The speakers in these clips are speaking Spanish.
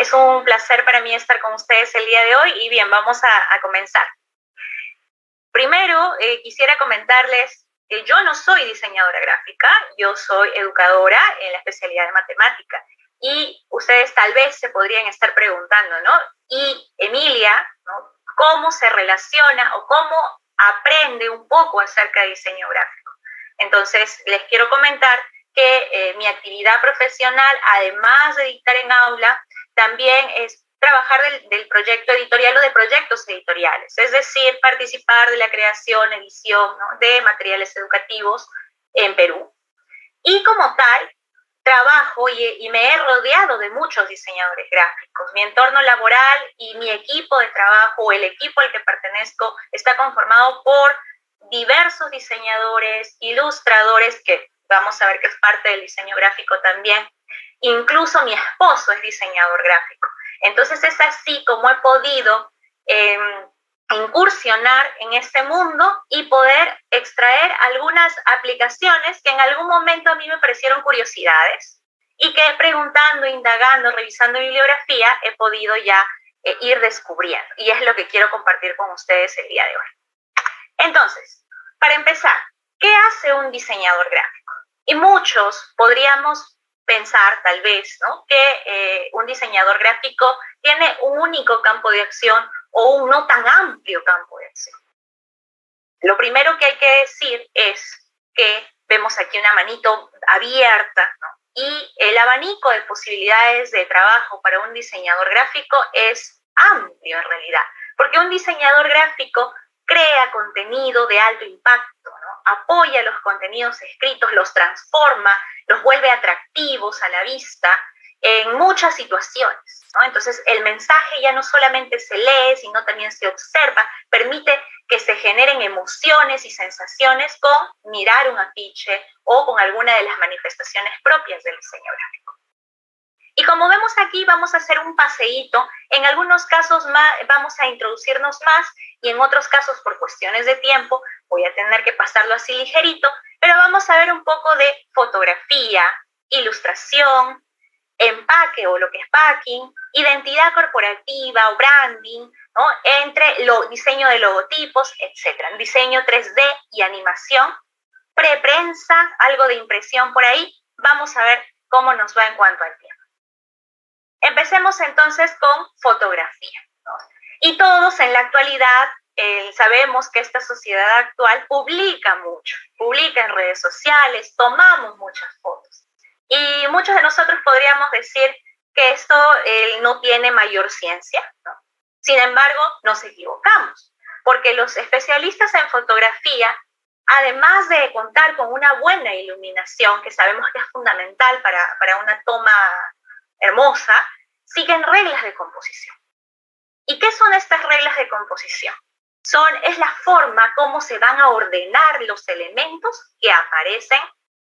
Es un placer para mí estar con ustedes el día de hoy y bien, vamos a comenzar. Primero, quisiera comentarles que yo no soy diseñadora gráfica, yo soy educadora en la especialidad de matemática. Y ustedes tal vez se podrían estar preguntando, ¿no? Y Emilia, ¿no? ¿Cómo se relaciona o cómo aprende un poco acerca de diseño gráfico? Entonces, les quiero comentar que mi actividad profesional, además de dictar en aula, también es trabajar del proyecto editorial o de proyectos editoriales, es decir, participar de la creación, edición, ¿no? de materiales educativos en Perú. Y como tal, trabajo y me he rodeado de muchos diseñadores gráficos. Mi entorno laboral y mi equipo de trabajo, el equipo al que pertenezco, está conformado por diversos diseñadores, ilustradores, que vamos a ver que es parte del diseño gráfico también. Incluso mi esposo es diseñador gráfico. Entonces es así como he podido incursionar en este mundo y poder extraer algunas aplicaciones que en algún momento a mí me parecieron curiosidades y que preguntando, indagando, revisando bibliografía he podido ya ir descubriendo, y es lo que quiero compartir con ustedes el día de hoy. Entonces, para empezar, ¿qué hace un diseñador gráfico? Y muchos podríamos pensar tal vez, ¿no? que un diseñador gráfico tiene un único campo de acción o un no tan amplio campo de acción. Lo primero que hay que decir es que vemos aquí una manito abierta, ¿no? Y el abanico de posibilidades de trabajo para un diseñador gráfico es amplio en realidad, porque un diseñador gráfico crea contenido de alto impacto, ¿no? Apoya los contenidos escritos, los transforma, los vuelve atractivos a la vista en muchas situaciones, ¿no? Entonces el mensaje ya no solamente se lee, sino también se observa, permite que se generen emociones y sensaciones con mirar un afiche o con alguna de las manifestaciones propias del diseño gráfico. Y como vemos aquí, vamos a hacer un paseíto. En algunos casos vamos a introducirnos más y en otros casos, por cuestiones de tiempo, voy a tener que pasarlo así ligerito, pero vamos a ver un poco de fotografía, ilustración, empaque o lo que es packing, identidad corporativa o branding, ¿no? Entre diseño de logotipos, etc. Diseño 3D y animación, preprensa, algo de impresión por ahí. Vamos a ver cómo nos va en cuanto al tiempo. Empecemos entonces con fotografía, ¿no? Y todos en la actualidad sabemos que esta sociedad actual publica mucho, publica en redes sociales, tomamos muchas fotos. Y muchos de nosotros podríamos decir que esto no tiene mayor ciencia, ¿no? Sin embargo, nos equivocamos, porque los especialistas en fotografía, además de contar con una buena iluminación, que sabemos que es fundamental para una toma hermosa, siguen reglas de composición. ¿Y qué son estas reglas de composición? Es la forma como se van a ordenar los elementos que aparecen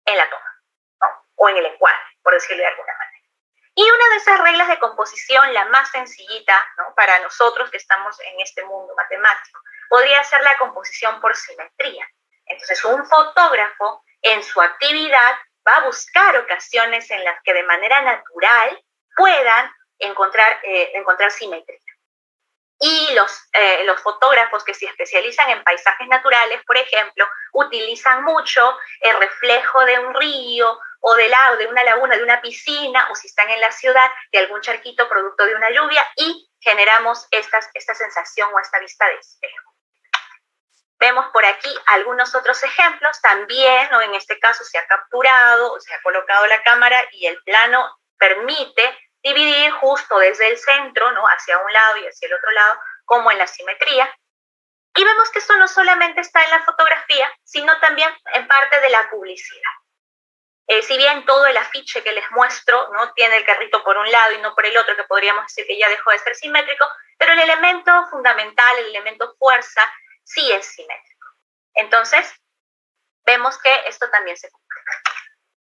en la toma, ¿no? O en el encuadre, por decirlo de alguna manera. Y una de esas reglas de composición, la más sencillita, ¿no? Para nosotros que estamos en este mundo matemático, podría ser la composición por simetría. Entonces, un fotógrafo en su actividad va a buscar ocasiones en las que de manera natural puedan encontrar simetría. Y los fotógrafos que se especializan en paisajes naturales, por ejemplo, utilizan mucho el reflejo de un río o de una laguna, de una piscina, o si están en la ciudad, de algún charquito producto de una lluvia, y generamos esta sensación o esta vista de espejo. Vemos por aquí algunos otros ejemplos también, ¿no? En este caso se ha capturado, se ha colocado la cámara y el plano permite dividir justo desde el centro, ¿no? Hacia un lado y hacia el otro lado, como en la simetría. Y vemos que esto no solamente está en la fotografía, sino también en parte de la publicidad. Si bien todo el afiche que les muestro, ¿no? Tiene el carrito por un lado y no por el otro, que podríamos decir que ya dejó de ser simétrico, pero el elemento fundamental, el elemento fuerza, sí es simétrico. Entonces, vemos que esto también se cumple.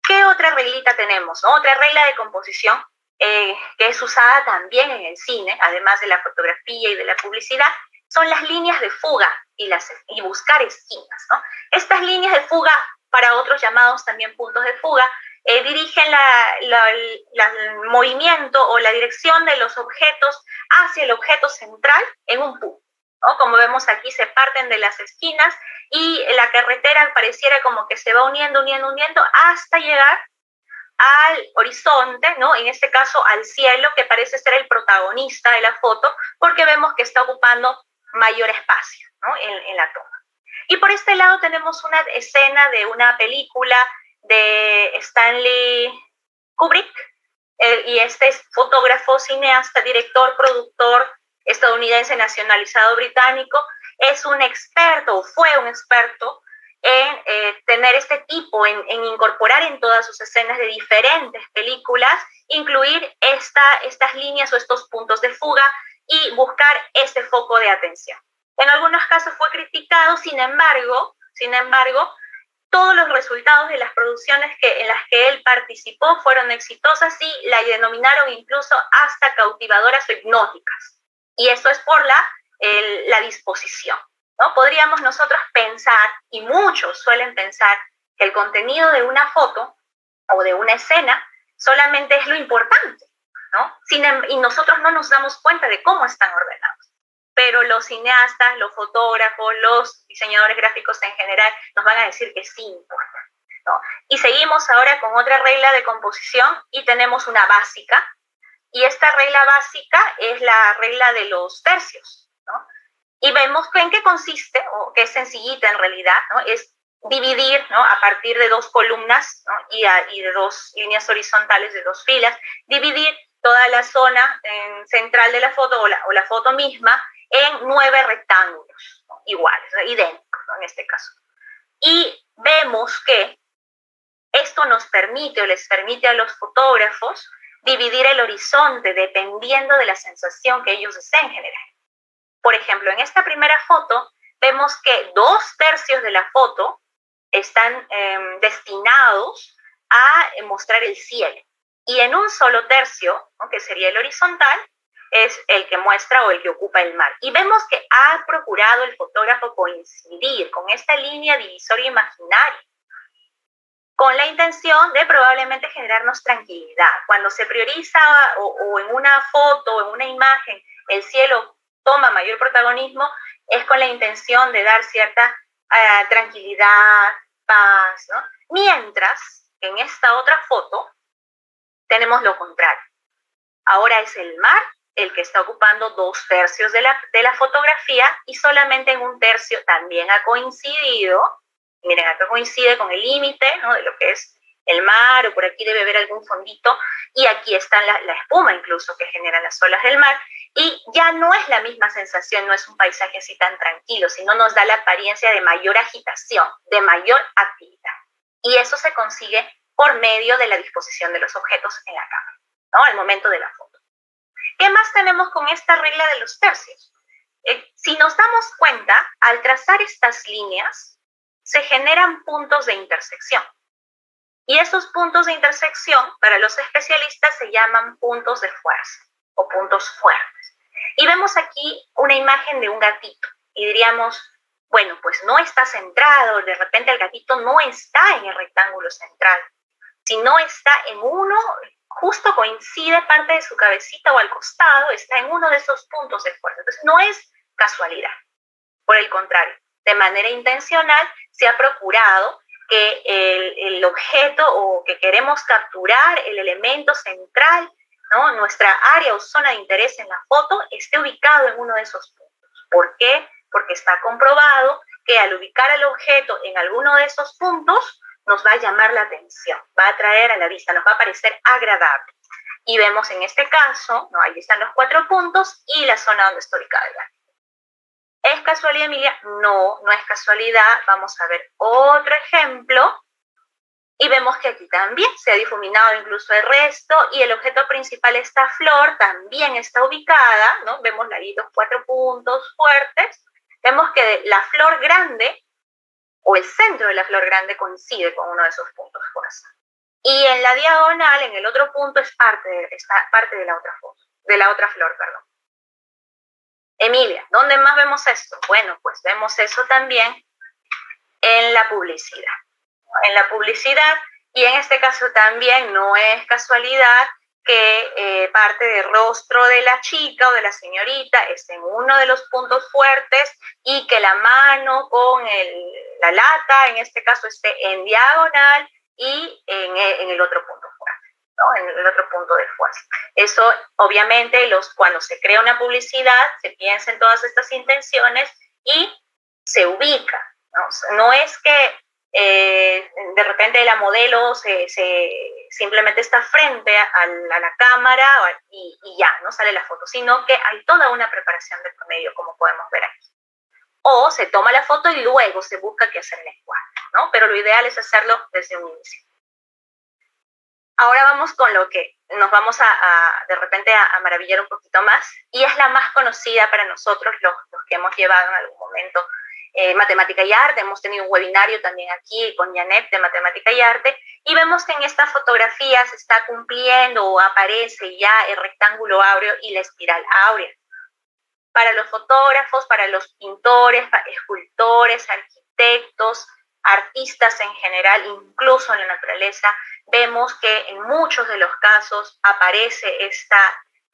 ¿Qué otra reglita tenemos? Otra regla de composición que es usada también en el cine, además de la fotografía y de la publicidad, son las líneas de fuga y buscar esquinas, ¿no? Estas líneas de fuga, para otros llamados también puntos de fuga, dirigen el movimiento o la dirección de los objetos hacia el objeto central en un punto, ¿no? Como vemos aquí, se parten de las esquinas y la carretera pareciera como que se va uniendo hasta llegar al horizonte, ¿no? En este caso al cielo, que parece ser el protagonista de la foto, porque vemos que está ocupando mayor espacio, ¿no? en la toma. Y por este lado tenemos una escena de una película de Stanley Kubrick, y este es fotógrafo, cineasta, director, productor estadounidense nacionalizado británico, es un experto, o fue un experto en tener este tipo, en incorporar en todas sus escenas de diferentes películas, incluir estas líneas o estos puntos de fuga y buscar este foco de atención. En algunos casos fue criticado, sin embargo, todos los resultados de las producciones en las que él participó fueron exitosas y la denominaron incluso hasta cautivadoras o hipnóticas. Y eso es por la disposición, ¿no? Podríamos nosotros pensar, y muchos suelen pensar, que el contenido de una foto o de una escena solamente es lo importante, ¿no? Y nosotros no nos damos cuenta de cómo están ordenados. Pero los cineastas, los fotógrafos, los diseñadores gráficos en general nos van a decir que sí importa, ¿no? Y seguimos ahora con otra regla de composición y tenemos una básica, y esta regla básica es la regla de los tercios, ¿no? Y vemos en qué consiste, o que es sencillita en realidad, ¿no? Es dividir, ¿no? A partir de dos columnas, ¿no? y de dos líneas horizontales de dos filas, dividir toda la zona central de la foto o la foto misma en 9 rectángulos, ¿no? Iguales, idénticos, ¿no? En este caso. Y vemos que esto nos permite o les permite a los fotógrafos dividir el horizonte dependiendo de la sensación que ellos deseen generar. Por ejemplo, en esta primera foto vemos que 2/3 de la foto están destinados a mostrar el cielo. Y en un solo tercio, ¿no? Que sería el horizontal, es el que muestra o el que ocupa el mar. Y vemos que ha procurado el fotógrafo coincidir con esta línea divisoria imaginaria, con la intención de probablemente generarnos tranquilidad. Cuando se prioriza o en una foto o en una imagen el cielo toma mayor protagonismo, es con la intención de dar cierta tranquilidad, paz, ¿no? Mientras en esta otra foto tenemos lo contrario. Ahora es el mar el que está ocupando 2/3 de la fotografía, y solamente en un tercio también ha coincidido. Miren, acá coincide con el límite, ¿no? De lo que es el mar, o por aquí debe haber algún fondito, y aquí está la espuma incluso que generan las olas del mar, y ya no es la misma sensación, no es un paisaje así tan tranquilo, sino nos da la apariencia de mayor agitación, de mayor actividad. Y eso se consigue por medio de la disposición de los objetos en la cámara, ¿no? Al momento de la foto. ¿Qué más tenemos con esta regla de los tercios? Si nos damos cuenta, al trazar estas líneas, se generan puntos de intersección. Y esos puntos de intersección, para los especialistas, se llaman puntos de fuerza o puntos fuertes. Y vemos aquí una imagen de un gatito. Y diríamos, bueno, pues no está centrado, de repente el gatito no está en el rectángulo central, sino está en uno, justo coincide parte de su cabecita o al costado, está en uno de esos puntos de fuerza. Entonces no es casualidad. Por el contrario, de manera intencional se ha procurado que el objeto o que queremos capturar, el elemento central, ¿no? Nuestra área o zona de interés en la foto, esté ubicado en uno de esos puntos. ¿Por qué? Porque está comprobado que al ubicar el objeto en alguno de esos puntos, nos va a llamar la atención, va a atraer a la vista, nos va a parecer agradable. Y vemos en este caso, ¿no? Ahí están los 4 puntos y la zona donde está ubicada el gatito. ¿Es casualidad, Emilia? No, no es casualidad. Vamos a ver otro ejemplo. Y vemos que aquí también se ha difuminado incluso el resto, y el objeto principal, esta flor, también está ubicada, ¿no? Vemos ahí los 4 puntos fuertes. Vemos que la flor grande, o el centro de la flor grande, coincide con uno de esos puntos fuerza. Y en la diagonal, en el otro punto, está parte de la otra foto, de la otra flor, perdón. Emilia, ¿dónde más vemos esto? Bueno, pues vemos eso también en la publicidad. En la publicidad, Y en este caso también no es casualidad que parte del rostro de la chica o de la señorita esté en uno de los puntos fuertes y que la mano con la lata, en este caso, esté en diagonal y en el otro punto fuerte, ¿no? En el otro punto de fuerza. Eso, obviamente, cuando se crea una publicidad, se piensa en todas estas intenciones y se ubica, ¿no? No es que de repente la modelo simplemente está frente a la cámara y ya, no sale la foto, sino que hay toda una preparación de por medio, como podemos ver aquí. O se toma la foto y luego se busca qué hacer en el encuadre, ¿no? Pero lo ideal es hacerlo desde un inicio. Ahora vamos con lo que nos vamos de repente a maravillar un poquito más, y es la más conocida para nosotros, los que hemos llevado en algún momento Matemática y Arte. Hemos tenido un webinario también aquí con Janet de Matemática y Arte, y vemos que en esta fotografía se está cumpliendo o aparece ya el rectángulo áureo y la espiral áurea. Para los fotógrafos, para los pintores, para escultores, arquitectos, artistas en general, incluso en la naturaleza, vemos que en muchos de los casos aparece esta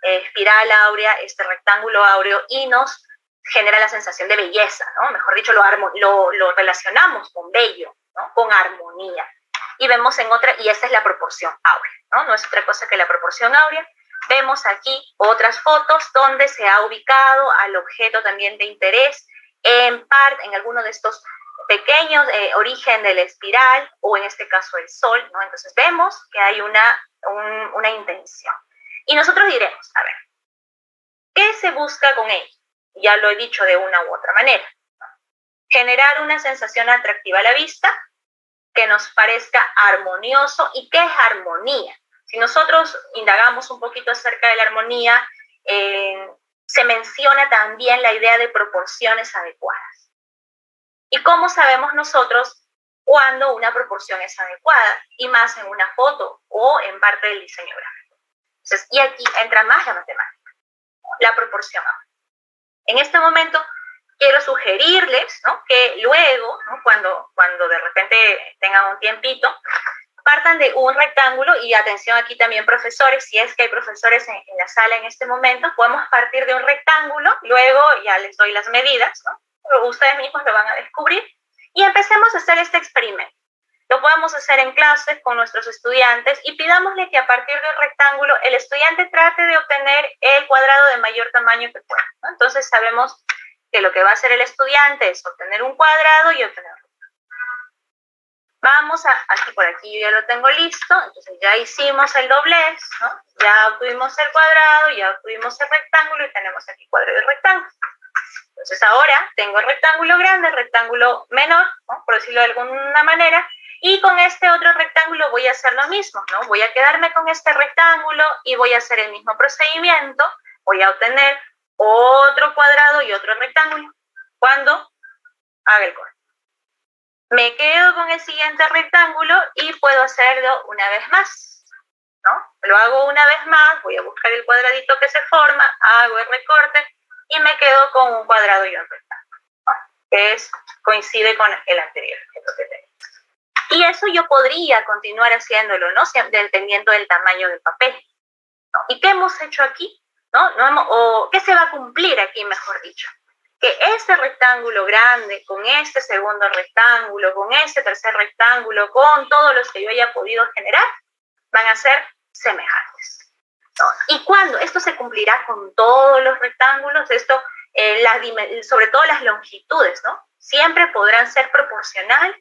espiral áurea, este rectángulo áureo, y nos genera la sensación de belleza, ¿no? Mejor dicho, lo relacionamos con bello, ¿no? Con armonía. Y vemos y esa es la proporción áurea, ¿no? No es otra cosa que la proporción áurea. Vemos aquí otras fotos donde se ha ubicado al objeto también de interés en alguno de estos pequeños origen de la espiral, o en este caso el sol, ¿no? Entonces vemos que hay una intención. Y nosotros diremos, a ver, ¿qué se busca con ello? Ya lo he dicho de una u otra manera, ¿no? Generar una sensación atractiva a la vista, que nos parezca armonioso. ¿Y qué es armonía? Si nosotros indagamos un poquito acerca de la armonía, se menciona también la idea de proporciones adecuadas. ¿Y cómo sabemos nosotros cuando una proporción es adecuada? Y más en una foto o en parte del diseño gráfico. Entonces, y aquí entra más la matemática, la proporción. En este momento quiero sugerirles, ¿no?, que luego, ¿no?, cuando de repente tengan un tiempito, partan de un rectángulo. Y atención aquí también, profesores, si es que hay profesores en la sala en este momento, podemos partir de un rectángulo, luego ya les doy las medidas, ¿no? Pero ustedes mismos lo van a descubrir, y empecemos a hacer este experimento. Lo podemos hacer en clases con nuestros estudiantes y pidámosle que a partir del rectángulo el estudiante trate de obtener el cuadrado de mayor tamaño que pueda, ¿no? Entonces sabemos que lo que va a hacer el estudiante es obtener un cuadrado y obtener otro. Vamos aquí, por aquí yo ya lo tengo listo. Entonces ya hicimos el doblez, ¿no? Ya obtuvimos el cuadrado, ya obtuvimos el rectángulo y tenemos aquí cuadrado y rectángulo. Entonces ahora tengo el rectángulo grande, el rectángulo menor, ¿no?, por decirlo de alguna manera, y con este otro rectángulo voy a hacer lo mismo, ¿no? Voy a quedarme con este rectángulo y voy a hacer el mismo procedimiento. Voy a obtener otro cuadrado y otro rectángulo cuando haga el corte. Me quedo con el siguiente rectángulo y puedo hacerlo una vez más, ¿no? Lo hago una vez más, voy a buscar el cuadradito que se forma, hago el recorte y me quedo con un cuadrado y un rectángulo, ¿no?, que coincide con el anterior, que tengo. Y eso yo podría continuar haciéndolo, ¿no?, dependiendo del tamaño del papel, ¿no? ¿Y qué hemos hecho aquí? ¿O qué se va a cumplir aquí, mejor dicho? Que este rectángulo grande, con este segundo rectángulo, con este tercer rectángulo, con todos los que yo haya podido generar, van a ser semejantes, ¿no? ¿Y cuándo? Esto se cumplirá con todos los rectángulos. Esto, sobre todo las longitudes, ¿no?, siempre podrán ser proporcionales.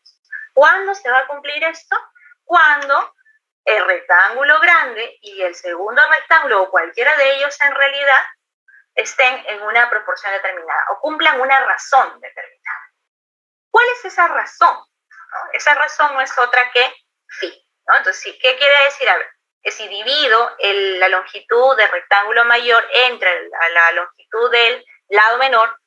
¿Cuándo se va a cumplir esto? Cuando el rectángulo grande y el segundo rectángulo, o cualquiera de ellos en realidad, estén en una proporción determinada o cumplan una razón determinada. ¿Cuál es esa razón? ¿No? Esa razón no es otra que phi, ¿no? Entonces, ¿qué quiere decir? A ver, que si divido la longitud del rectángulo mayor entre la longitud del lado menor,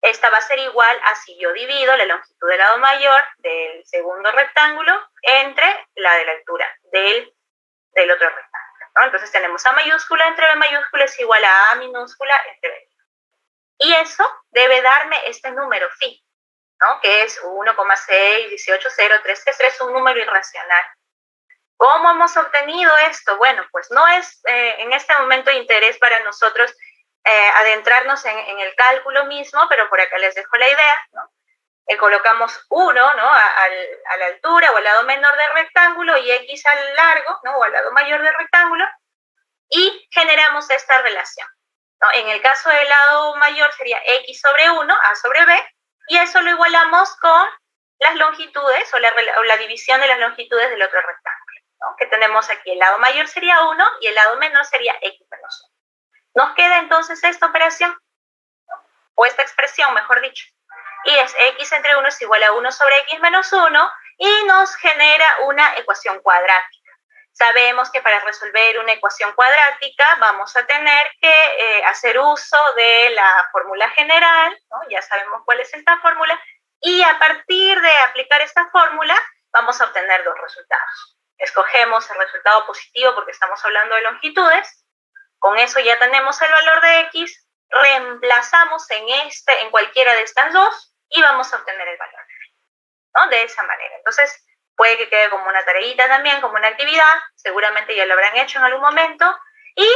esta va a ser igual a si yo divido la longitud del lado mayor del segundo rectángulo entre la de la altura del otro rectángulo, ¿no? Entonces tenemos A mayúscula entre B mayúscula es igual a A minúscula entre B. Y eso debe darme este número phi, ¿no?, que es 1,6180333, un número irracional. ¿Cómo hemos obtenido esto? Bueno, pues no es en este momento de interés para nosotros adentrarnos en el cálculo mismo, pero por acá les dejo la idea, ¿no? Colocamos 1, ¿no? A la altura o al lado menor del rectángulo y X al largo, ¿no? O al lado mayor del rectángulo, y generamos esta relación, ¿no? En el caso del lado mayor sería X sobre 1, A sobre B, y eso lo igualamos con las longitudes o la división de las longitudes del otro rectángulo, ¿no? Que tenemos aquí, el lado mayor sería 1 y el lado menor sería X menos 1. Nos queda entonces esta operación, ¿no? O esta expresión, mejor dicho, y es X entre 1 es igual a 1 sobre X menos 1, y nos genera una ecuación cuadrática. Sabemos que para resolver una ecuación cuadrática vamos a tener que hacer uso de la fórmula general, ¿no? Ya sabemos cuál es esta fórmula, y a partir de aplicar esta fórmula vamos a obtener dos resultados. Escogemos el resultado positivo porque estamos hablando de longitudes, con eso ya tenemos el valor de X, reemplazamos en cualquiera de estas dos y vamos a obtener el valor de Y, ¿no? De esa manera. Entonces, puede que quede como una tareita también, como una actividad, seguramente ya lo habrán hecho en algún momento. Y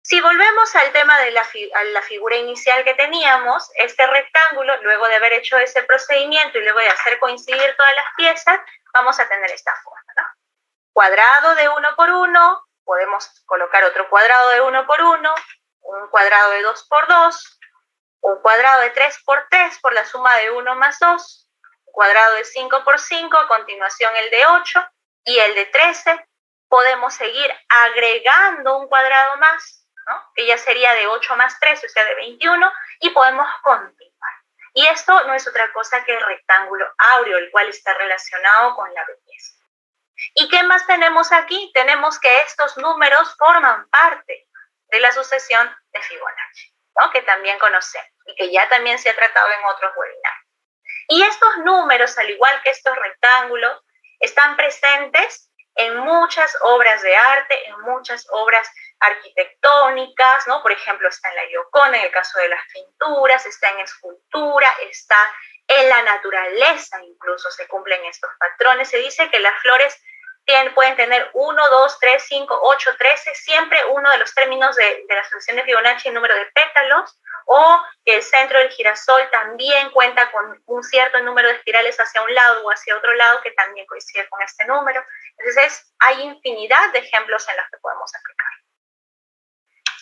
si volvemos al tema de la figura inicial que teníamos, este rectángulo, luego de haber hecho ese procedimiento y luego de hacer coincidir todas las piezas, vamos a tener esta forma, ¿no? Cuadrado de 1 por 1, podemos colocar otro cuadrado de 1 por 1, un cuadrado de 2 por 2, un cuadrado de 3 por 3 por la suma de 1 más 2, cuadrado de 5 por 5, a continuación el de 8 y el de 13. Podemos seguir agregando un cuadrado más, ¿no? Que ya sería de 8 más 13, o sea, de 21, y podemos continuar. Y esto no es otra cosa que el rectángulo áureo, el cual está relacionado con la belleza. ¿Y qué más tenemos aquí? Tenemos que estos números forman parte de la sucesión de Fibonacci, ¿no? Que también conocemos y que ya también se ha tratado en otros webinars. Y estos números, al igual que estos rectángulos, están presentes en muchas obras de arte, en muchas obras arquitectónicas, ¿no? Por ejemplo, está en la Gioconda, en el caso de las pinturas, está en escultura, está en la naturaleza, incluso se cumplen estos patrones. Se dice que las flores pueden tener 1, 2, 3, 5, 8, 13, siempre uno de los términos de la sucesión de Fibonacci, el número de pétalos, o que el centro del girasol también cuenta con un cierto número de espirales hacia un lado o hacia otro lado que también coincide con este número. Entonces, hay infinidad de ejemplos en los que podemos aplicar.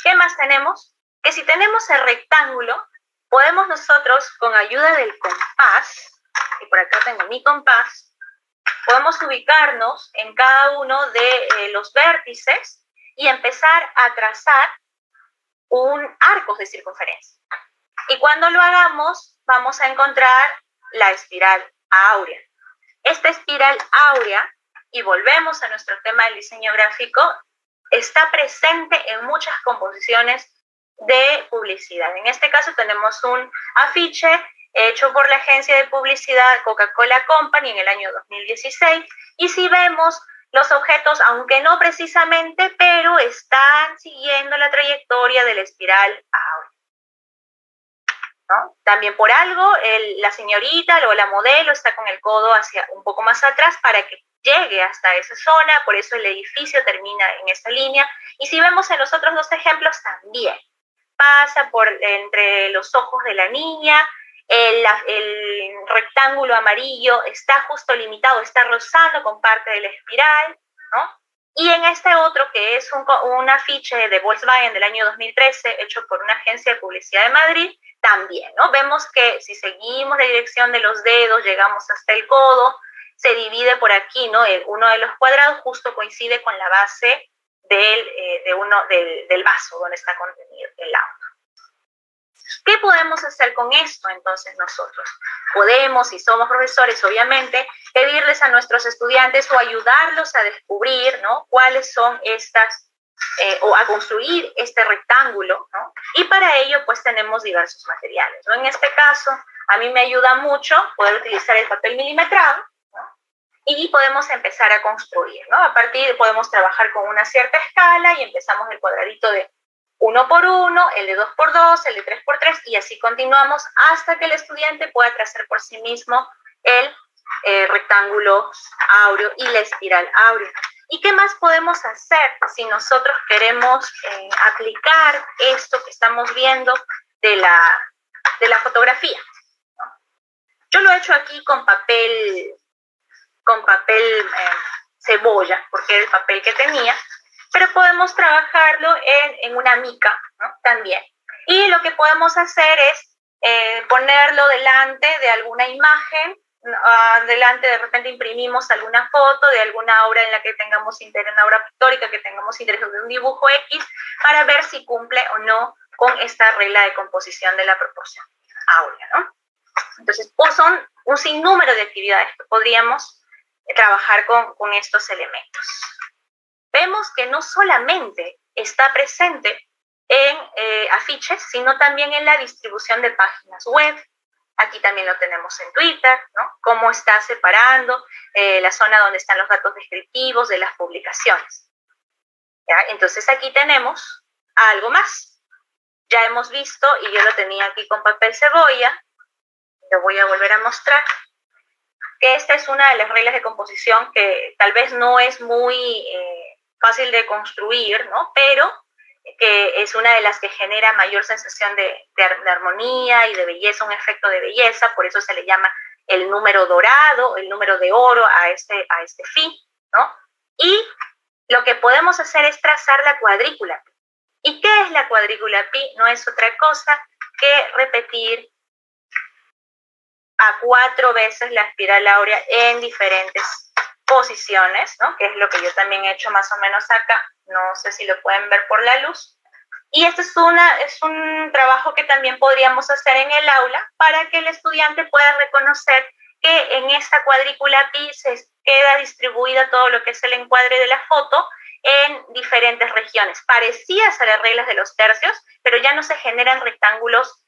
¿Qué más tenemos? Que si tenemos el rectángulo, podemos nosotros, con ayuda del compás, y por acá tengo mi compás, podemos ubicarnos en cada uno de los vértices y empezar a trazar un arco de circunferencia. Y cuando lo hagamos, vamos a encontrar la espiral áurea. Esta espiral áurea, y volvemos a nuestro tema del diseño gráfico, está presente en muchas composiciones de publicidad. En este caso tenemos un afiche hecho por la agencia de publicidad Coca-Cola Company en el año 2016, y si vemos los objetos, aunque no precisamente, pero están siguiendo la trayectoria de la espiral áurea, ¿no? También por algo la señorita o la modelo está con el codo hacia un poco más atrás para que llegue hasta esa zona, por eso el edificio termina en esa línea. Y si vemos en los otros dos ejemplos también, pasa por entre los ojos de la niña, el rectángulo amarillo está justo limitado, está rozando con parte de la espiral, ¿no? Y en este otro, que es un afiche de Volkswagen del año 2013, hecho por una agencia de publicidad de Madrid, también, ¿no? Vemos que si seguimos la dirección de los dedos, llegamos hasta el codo, se divide por aquí, ¿no? Uno de los cuadrados justo coincide con la base del vaso donde está contenido el auto. ¿Qué podemos hacer con esto entonces nosotros? Podemos, si somos profesores, obviamente, pedirles a nuestros estudiantes o ayudarlos a descubrir, ¿no? Cuáles son estas, o a construir este rectángulo, ¿no? Y para ello, pues, tenemos diversos materiales, ¿no? En este caso, a mí me ayuda mucho poder utilizar el papel milimetrado, ¿no? Y podemos empezar a construir, ¿no? A partir, podemos trabajar con una cierta escala y empezamos el cuadradito de 1 por 1, el de 2 por 2, el de 3 por 3, y así continuamos hasta que el estudiante pueda trazar por sí mismo el rectángulo áureo y la espiral áurea. ¿Y qué más podemos hacer si nosotros queremos aplicar esto que estamos viendo de la fotografía? Yo lo he hecho aquí con papel cebolla, porque era el papel que tenía, pero podemos trabajarlo en una mica, ¿no? También. Y lo que podemos hacer es ponerlo delante de alguna imagen, delante de repente imprimimos alguna foto de alguna obra en la que tengamos interés, una obra pictórica, que tengamos interés de un dibujo X, para ver si cumple o no con esta regla de composición de la proporción áurea, ¿no? Entonces, son un sinnúmero de actividades que podríamos trabajar con estos elementos. Vemos que no solamente está presente en afiches, sino también en la distribución de páginas web. Aquí también lo tenemos en Twitter, ¿no? Cómo está separando la zona donde están los datos descriptivos de las publicaciones. ¿Ya? Entonces aquí tenemos algo más. Ya hemos visto, y yo lo tenía aquí con papel cebolla, lo voy a volver a mostrar, que esta es una de las reglas de composición que tal vez no es muy fácil de construir, ¿no? Pero que es una de las que genera mayor sensación de armonía y de belleza, un efecto de belleza, por eso se le llama el número dorado, el número de oro a este fin, ¿no? Y lo que podemos hacer es trazar la cuadrícula pi. ¿Y qué es la cuadrícula pi? No es otra cosa que repetir a 4 veces la espiral áurea en diferentes posiciones, ¿no? Que es lo que yo también he hecho más o menos acá. No sé si lo pueden ver por la luz. Y este es un trabajo que también podríamos hacer en el aula para que el estudiante pueda reconocer que en esta cuadrícula pi se queda distribuida todo lo que es el encuadre de la foto en diferentes regiones, parecidas a las reglas de los tercios, pero ya no se generan rectángulos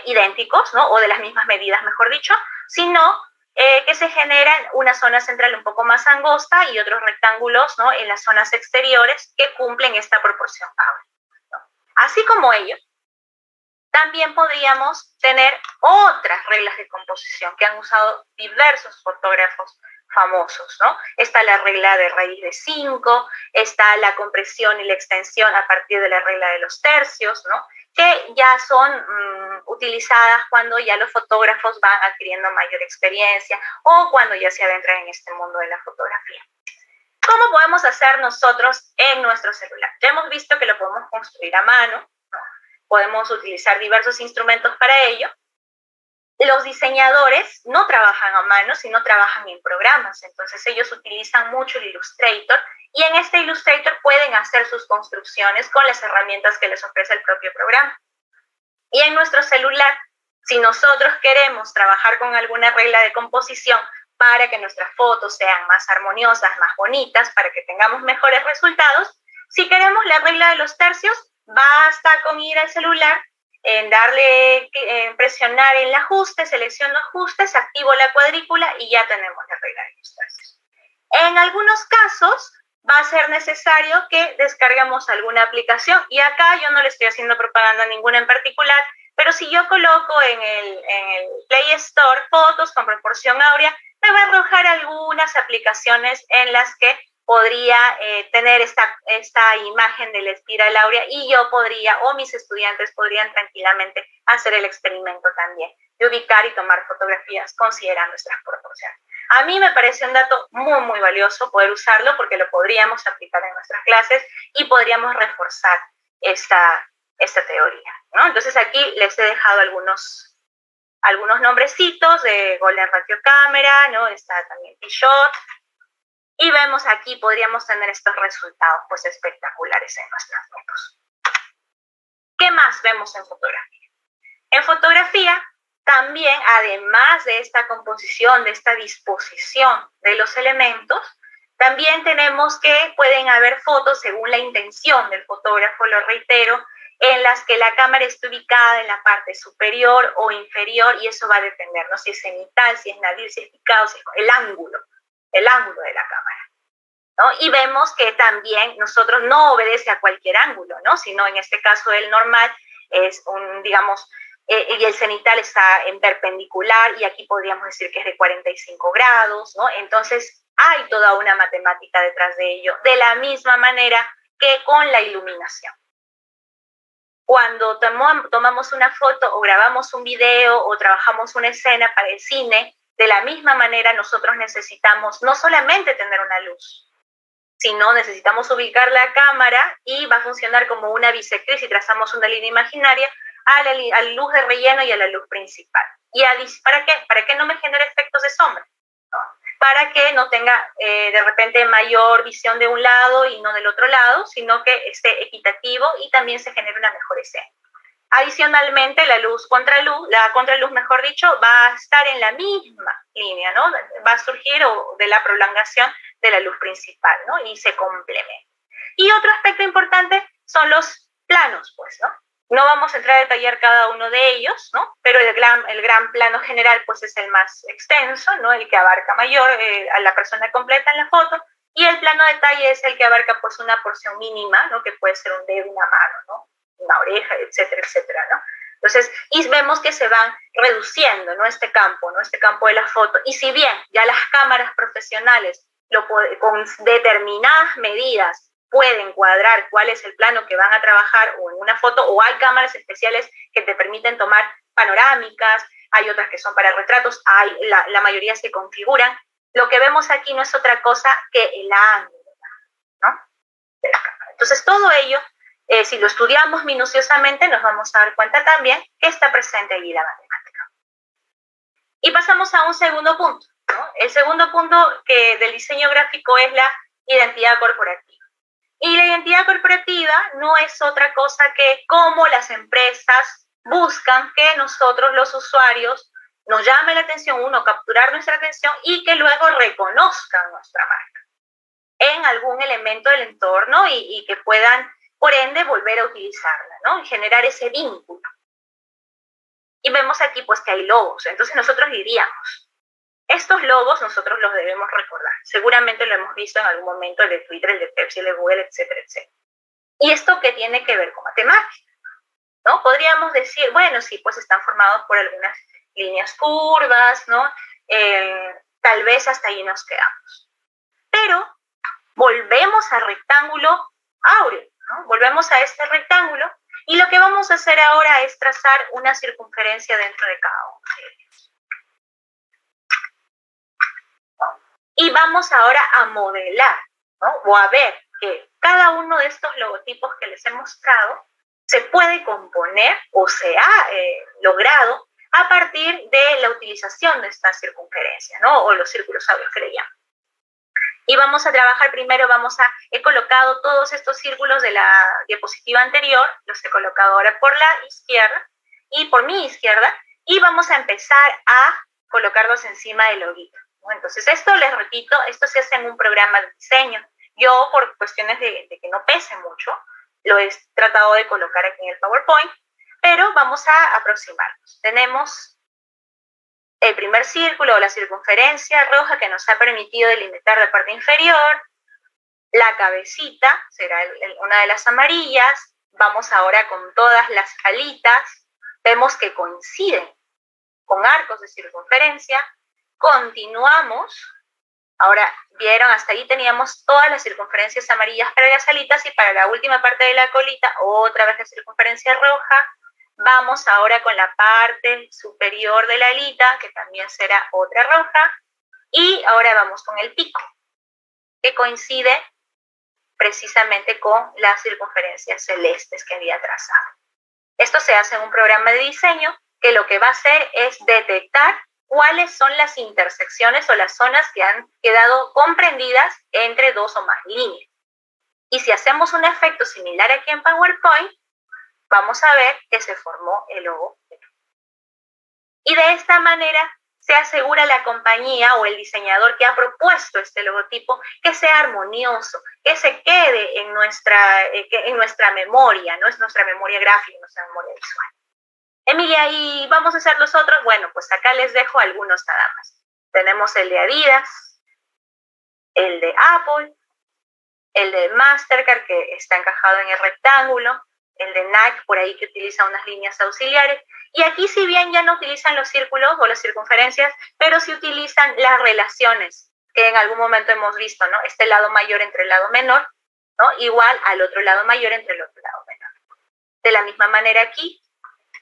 idénticos, ¿no? O de las mismas medidas, mejor dicho, sino que se generan una zona central un poco más angosta y otros rectángulos, ¿no? En las zonas exteriores que cumplen esta proporción áurea, ¿no? Así como ello, también podríamos tener otras reglas de composición que han usado diversos fotógrafos famosos, ¿no? Está la regla de raíz de 5, está la compresión y la extensión a partir de la regla de los tercios, ¿no? Que ya son utilizadas cuando ya los fotógrafos van adquiriendo mayor experiencia o cuando ya se adentran en este mundo de la fotografía. ¿Cómo podemos hacer nosotros en nuestro celular? Ya hemos visto que lo podemos construir a mano, ¿no? Podemos utilizar diversos instrumentos para ello. Los diseñadores no trabajan a mano, sino trabajan en programas. Entonces ellos utilizan mucho el Illustrator y en este Illustrator pueden hacer sus construcciones con las herramientas que les ofrece el propio programa. Y en nuestro celular, si nosotros queremos trabajar con alguna regla de composición para que nuestras fotos sean más armoniosas, más bonitas, para que tengamos mejores resultados, si queremos la regla de los tercios, basta con ir al celular, presionar en el ajuste, selecciono ajustes, activo la cuadrícula y ya tenemos la regla de los tercios. En algunos casos va a ser necesario que descarguemos alguna aplicación y acá yo no le estoy haciendo propaganda a ninguna en particular, pero si yo coloco en el Play Store fotos con proporción áurea, me va a arrojar algunas aplicaciones en las que podría tener esta imagen de la espiral áurea y yo podría, o mis estudiantes podrían tranquilamente hacer el experimento también, de ubicar y tomar fotografías considerando estas proporciones. A mí me parece un dato muy, muy valioso poder usarlo porque lo podríamos aplicar en nuestras clases y podríamos reforzar esta teoría, ¿no? Entonces aquí les he dejado algunos nombrecitos de Golden Ratio Camera, ¿no? Está también P-Shot. Y vemos aquí, podríamos tener estos resultados pues espectaculares en nuestras fotos. ¿Qué más vemos en fotografía? En fotografía también, además de esta composición, de esta disposición de los elementos, también tenemos que pueden haber fotos según la intención del fotógrafo, lo reitero, en las que la cámara esté ubicada en la parte superior o inferior y eso va a depender, ¿no? Si es cenital, si es nadir, si es picado, si es el ángulo de la cámara, ¿no? Y vemos que también nosotros no obedece a cualquier ángulo, ¿no? Sino en este caso el normal es y el cenital está en perpendicular y aquí podríamos decir que es de 45 grados, ¿no? Entonces Hay toda una matemática detrás de ello, de la misma manera que con la iluminación. Cuando tomamos una foto o grabamos un video o trabajamos una escena para el cine, de la misma manera nosotros necesitamos no solamente tener una luz, sino necesitamos ubicar la cámara y va a funcionar como una bisectriz y trazamos una línea imaginaria a la luz de relleno y a la luz principal. ¿Y para qué? Para que no me genere efectos de sombra, ¿no? Para que no tenga de repente mayor visión de un lado y no del otro lado, sino que esté equitativo y también se genere una mejor escena. Adicionalmente, la contraluz, mejor dicho, va a estar en la misma línea, ¿no? Va a surgir de la prolongación de la luz principal, ¿no? Y se complementa. Y otro aspecto importante son los planos, pues, ¿no? No vamos a entrar a detallar cada uno de ellos, ¿no? Pero el gran plano general, pues, es el más extenso, ¿no? El que abarca mayor a la persona completa en la foto, y el plano detalle es el que abarca, pues, una porción mínima, ¿no? Que puede ser un dedo, una mano, ¿no? Una oreja, etcétera, etcétera, ¿no? Entonces, y vemos que se van reduciendo, ¿no? Este campo de la foto. Y si bien ya las cámaras profesionales con determinadas medidas pueden cuadrar cuál es el plano que van a trabajar o en una foto, o hay cámaras especiales que te permiten tomar panorámicas, hay otras que son para retratos, la mayoría se configuran. Lo que vemos aquí no es otra cosa que el ángulo, ¿no? De la cámara. Entonces, todo ello, si lo estudiamos minuciosamente, nos vamos a dar cuenta también que está presente allí la matemática. Y pasamos a un segundo punto, ¿no? El segundo punto del diseño gráfico es la identidad corporativa. Y la identidad corporativa no es otra cosa que cómo las empresas buscan que nosotros, los usuarios, nos llame la atención, capturar nuestra atención y que luego reconozcan nuestra marca en algún elemento del entorno y que puedan, por ende, volver a utilizarla, ¿no? Y generar ese vínculo. Y vemos aquí, pues, que hay logos. Entonces nosotros diríamos, estos logos nosotros los debemos recordar. Seguramente lo hemos visto en algún momento, el de Twitter, el de Pepsi, el de Google, etcétera, etcétera. ¿Y esto qué tiene que ver con matemática? ¿No? Podríamos decir, bueno, sí, pues están formados por algunas líneas curvas, ¿no? Tal vez hasta ahí nos quedamos. Pero volvemos al rectángulo áureo, ¿no? Volvemos a este rectángulo y lo que vamos a hacer ahora es trazar una circunferencia dentro de cada uno de ellos. Y vamos ahora a modelar, ¿no? O a ver que cada uno de estos logotipos que les he mostrado se puede componer o se ha logrado a partir de la utilización de esta circunferencia, ¿no? O los círculos áureos que le llaman. Y vamos a trabajar primero, he colocado todos estos círculos de la diapositiva anterior, los he colocado ahora por la izquierda y por mi izquierda, y vamos a empezar a colocarlos encima del loguito. Entonces, esto, les repito, esto se hace en un programa de diseño. Yo, por cuestiones de que no pese mucho, lo he tratado de colocar aquí en el PowerPoint, pero vamos a aproximarnos. Tenemos el primer círculo o la circunferencia roja que nos ha permitido delimitar la parte inferior. La cabecita será una de las amarillas. Vamos ahora con todas las alitas. Vemos que coinciden con arcos de circunferencia. Continuamos. Ahora, vieron, hasta ahí teníamos todas las circunferencias amarillas para las alitas y para la última parte de la colita, otra vez la circunferencia roja. Vamos ahora con la parte superior de la alita, que también será otra roja. Y ahora vamos con el pico, que coincide precisamente con las circunferencias celestes que había trazado. Esto se hace en un programa de diseño que lo que va a hacer es detectar cuáles son las intersecciones o las zonas que han quedado comprendidas entre dos o más líneas. Y si hacemos un efecto similar aquí en PowerPoint, vamos a ver que se formó el logo. Y de esta manera se asegura la compañía o el diseñador que ha propuesto este logotipo que sea armonioso, que se quede en nuestra memoria, no es nuestra memoria gráfica, nuestra memoria visual. Emilia, ¿y vamos a hacer los otros? Bueno, pues acá les dejo algunos nada más. Tenemos el de Adidas, el de Apple, el de Mastercard, que está encajado en el rectángulo, el de Nike, por ahí que utiliza unas líneas auxiliares. Y aquí, si bien ya no utilizan los círculos o las circunferencias, pero sí utilizan las relaciones que en algún momento hemos visto, ¿no? Este lado mayor entre el lado menor, ¿no? Igual al otro lado mayor entre el otro lado menor. De la misma manera aquí,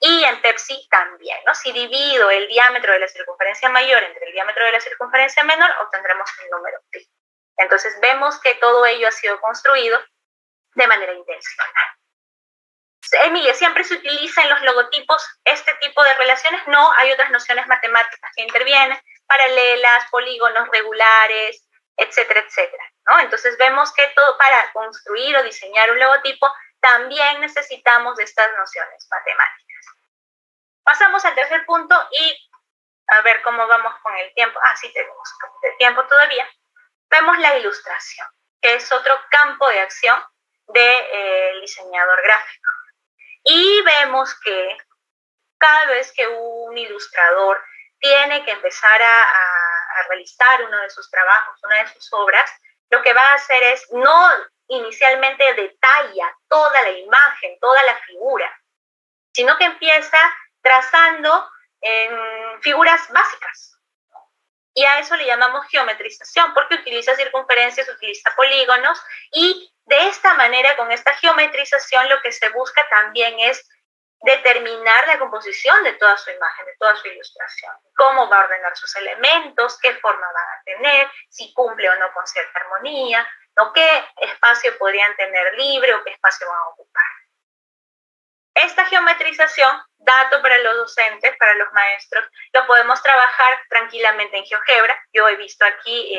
y en Pepsi también, ¿no? Si divido el diámetro de la circunferencia mayor entre el diámetro de la circunferencia menor, obtendremos el número pi. Entonces vemos que todo ello ha sido construido de manera intencional. Emilia, ¿siempre se utiliza en los logotipos este tipo de relaciones? No, hay otras nociones matemáticas que intervienen, paralelas, polígonos regulares, etcétera, etcétera, ¿no? Entonces vemos que todo, para construir o diseñar un logotipo también necesitamos de estas nociones matemáticas. Pasamos al tercer punto y a ver cómo vamos con el tiempo. Sí, tenemos el tiempo todavía. Vemos la ilustración, que es otro campo de acción del diseñador gráfico. Y vemos que cada vez que un ilustrador tiene que empezar a realizar uno de sus trabajos, una de sus obras, lo que va a hacer es no inicialmente detalla toda la imagen, toda la figura, sino que empieza trazando en figuras básicas. Y a eso le llamamos geometrización, porque utiliza circunferencias, utiliza polígonos, y de esta manera, con esta geometrización, lo que se busca también es determinar la composición de toda su imagen, de toda su ilustración, cómo va a ordenar sus elementos, qué forma van a tener, si cumple o no con cierta armonía, ¿no? Qué espacio podrían tener libre o qué espacio van a ocupar. Esta geometrización, dato para los docentes, para los maestros, lo podemos trabajar tranquilamente en GeoGebra. Yo he visto aquí,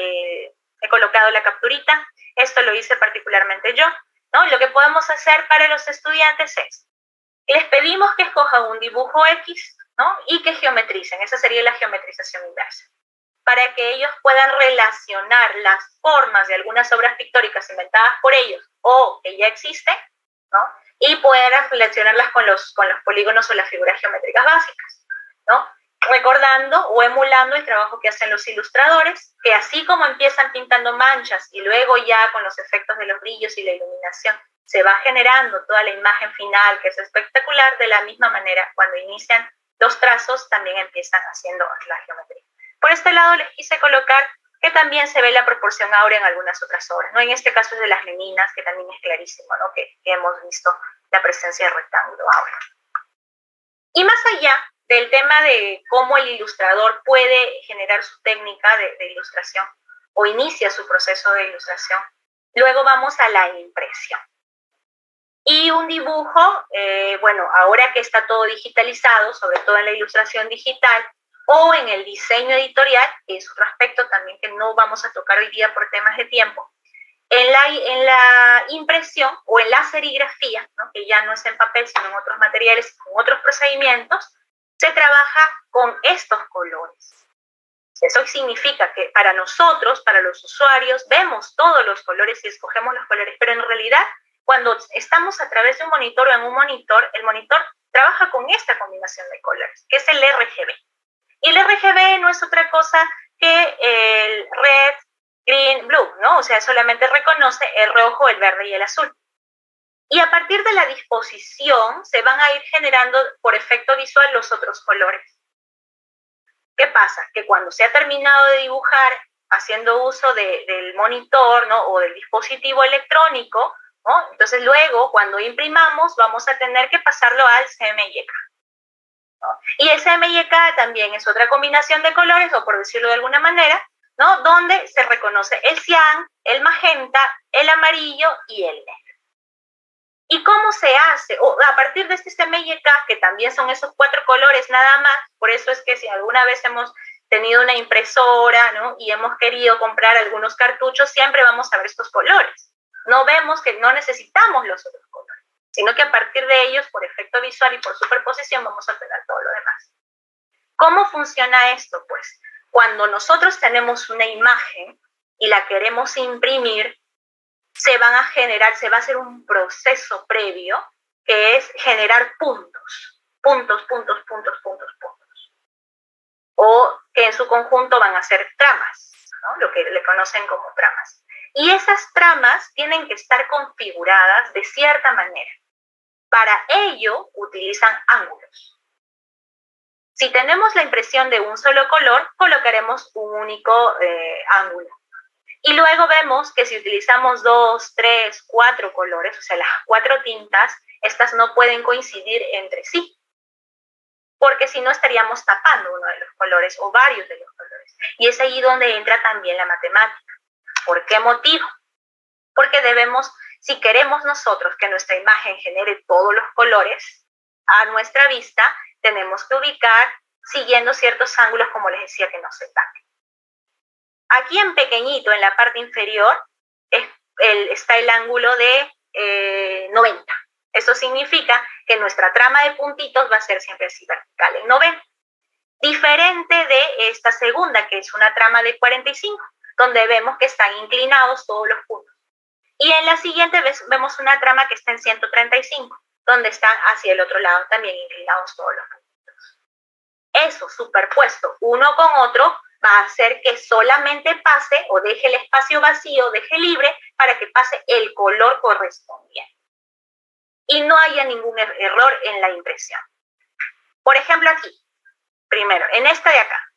he colocado la capturita, esto lo hice particularmente yo, ¿no? Lo que podemos hacer para los estudiantes es, les pedimos que escojan un dibujo X, ¿no? Y que geometricen, esa sería la geometrización inversa, para que ellos puedan relacionar las formas de algunas obras pictóricas inventadas por ellos o que ya existen, ¿no? Y poder relacionarlas con los polígonos o las figuras geométricas básicas, ¿no? Recordando o emulando el trabajo que hacen los ilustradores, que así como empiezan pintando manchas y luego ya con los efectos de los brillos y la iluminación se va generando toda la imagen final, que es espectacular, de la misma manera cuando inician los trazos también empiezan haciendo la geometría. Por este lado les quise colocar que también se ve la proporción áurea en algunas otras obras, ¿no? En este caso es de las meninas, que también es clarísimo, ¿no? Que hemos visto la presencia del rectángulo áureo. Y más allá del tema de cómo el ilustrador puede generar su técnica de ilustración o inicia su proceso de ilustración, luego vamos a la impresión. Y un dibujo, bueno, ahora que está todo digitalizado, sobre todo en la ilustración digital, o en el diseño editorial, que es otro aspecto también que no vamos a tocar hoy día por temas de tiempo, en la impresión o en la serigrafía, ¿no? Que ya no es en papel, sino en otros materiales, con otros procedimientos, se trabaja con estos colores. Eso significa que para nosotros, para los usuarios, vemos todos los colores y escogemos los colores, pero en realidad, cuando estamos a través de un monitor o en un monitor, el monitor trabaja con esta combinación de colores, que es el RGB. Y el RGB no es otra cosa que el red, green, blue, ¿no? O sea, solamente reconoce el rojo, el verde y el azul. Y a partir de la disposición se van a ir generando por efecto visual los otros colores. ¿Qué pasa? Que cuando se ha terminado de dibujar haciendo uso del monitor, ¿no? O del dispositivo electrónico, ¿no? Entonces luego cuando imprimamos vamos a tener que pasarlo al CMYK. ¿No? Y el CMYK también es otra combinación de colores, o por decirlo de alguna manera, ¿no? Donde se reconoce el cian, el magenta, el amarillo y el negro. ¿Y cómo se hace? O a partir de este CMYK, que también son esos 4 colores nada más, por eso es que si alguna vez hemos tenido una impresora, ¿no? Y hemos querido comprar algunos cartuchos, siempre vamos a ver estos colores. No vemos que no necesitamos los otros colores, sino que a partir de ellos, por efecto visual y por superposición, vamos a obtener todo lo demás. ¿Cómo funciona esto? Pues cuando nosotros tenemos una imagen y la queremos imprimir, se va a hacer un proceso previo que es generar puntos. O que en su conjunto van a ser tramas, ¿no? Lo que le conocen como tramas. Y esas tramas tienen que estar configuradas de cierta manera. Para ello utilizan ángulos. Si tenemos la impresión de un solo color, colocaremos un único ángulo, Y luego vemos que si utilizamos 2, 3, 4 colores, o sea, las 4 tintas, estas no pueden coincidir entre sí, porque si no estaríamos tapando uno de los colores o varios de los colores. Y es ahí donde entra también la matemática. ¿Por qué motivo? Porque debemos, si queremos nosotros que nuestra imagen genere todos los colores a nuestra vista, tenemos que ubicar siguiendo ciertos ángulos, como les decía, que no se tapen. Aquí en pequeñito, en la parte inferior, está el ángulo de 90. Eso significa que nuestra trama de puntitos va a ser siempre así vertical en 90. Diferente de esta segunda, que es una trama de 45, donde vemos que están inclinados todos los puntos. Y en la siguiente vemos una trama que está en 135, donde están hacia el otro lado también inclinados todos los puntos. Eso superpuesto uno con otro va a hacer que solamente pase o deje el espacio vacío, deje libre para que pase el color correspondiente. Y no haya ningún error en la impresión. Por ejemplo, aquí, primero, en esta de acá,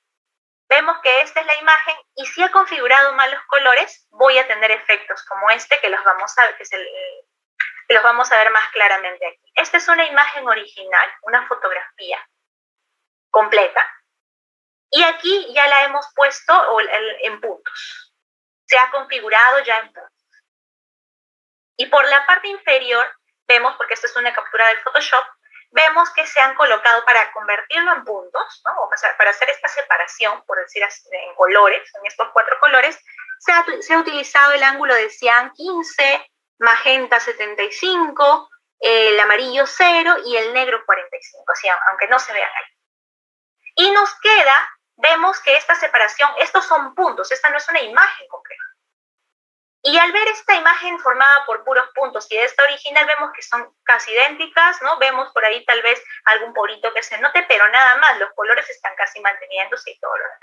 vemos que esta es la imagen y si he configurado mal los colores, voy a tener efectos como este que los vamos a ver, que los vamos a ver más claramente aquí. Esta es una imagen original, una fotografía completa, y aquí ya la hemos puesto en puntos. Se ha configurado ya en puntos. Y por la parte inferior, vemos, porque esta es una captura del Photoshop, vemos que se han colocado para convertirlo en puntos, ¿no? O sea, para hacer esta separación, por decir así, en colores, en estos 4 colores, se ha utilizado el ángulo de cian 15, magenta 75, el amarillo 0 y el negro 45, así, aunque no se vean ahí. Y nos queda, vemos que esta separación, estos son puntos, esta no es una imagen completa. Y al ver esta imagen formada por puros puntos y de esta original vemos que son casi idénticas, ¿no? Vemos por ahí tal vez algún porito que se note, pero nada más, los colores están casi manteniéndose y todo lo demás.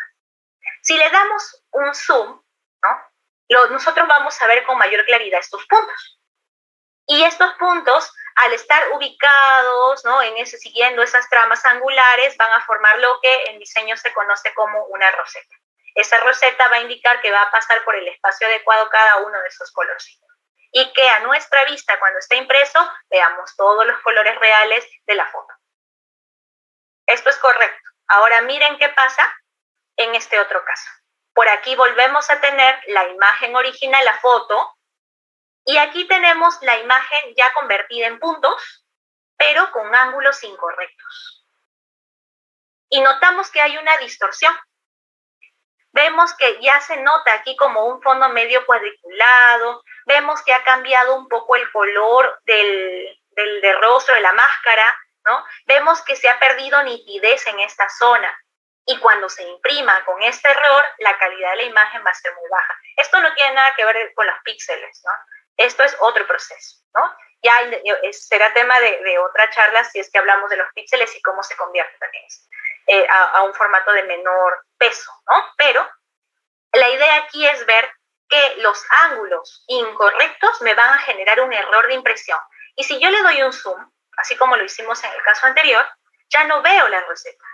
Si le damos un zoom, ¿no? Nosotros vamos a ver con mayor claridad estos puntos. Y estos puntos, al estar ubicados, ¿no? Siguiendo esas tramas angulares, van a formar lo que en diseño se conoce como una roseta. Esa roseta va a indicar que va a pasar por el espacio adecuado cada uno de esos colorcitos. Y que a nuestra vista, cuando esté impreso, veamos todos los colores reales de la foto. Esto es correcto. Ahora miren qué pasa en este otro caso. Por aquí volvemos a tener la imagen original, la foto, y aquí tenemos la imagen ya convertida en puntos, pero con ángulos incorrectos. Y notamos que hay una distorsión. Vemos que ya se nota aquí como un fondo medio cuadriculado, vemos que ha cambiado un poco el color del rostro, de la máscara, ¿no? Vemos que se ha perdido nitidez en esta zona y cuando se imprima con este error, la calidad de la imagen va a ser muy baja. Esto no tiene nada que ver con los píxeles, ¿no? Esto es otro proceso, ¿no? Ya será tema de otra charla si es que hablamos de los píxeles y cómo se convierte también a un formato de menor peso, ¿no? Pero la idea aquí es ver que los ángulos incorrectos me van a generar un error de impresión. Y si yo le doy un zoom, así como lo hicimos en el caso anterior, ya no veo la roseta.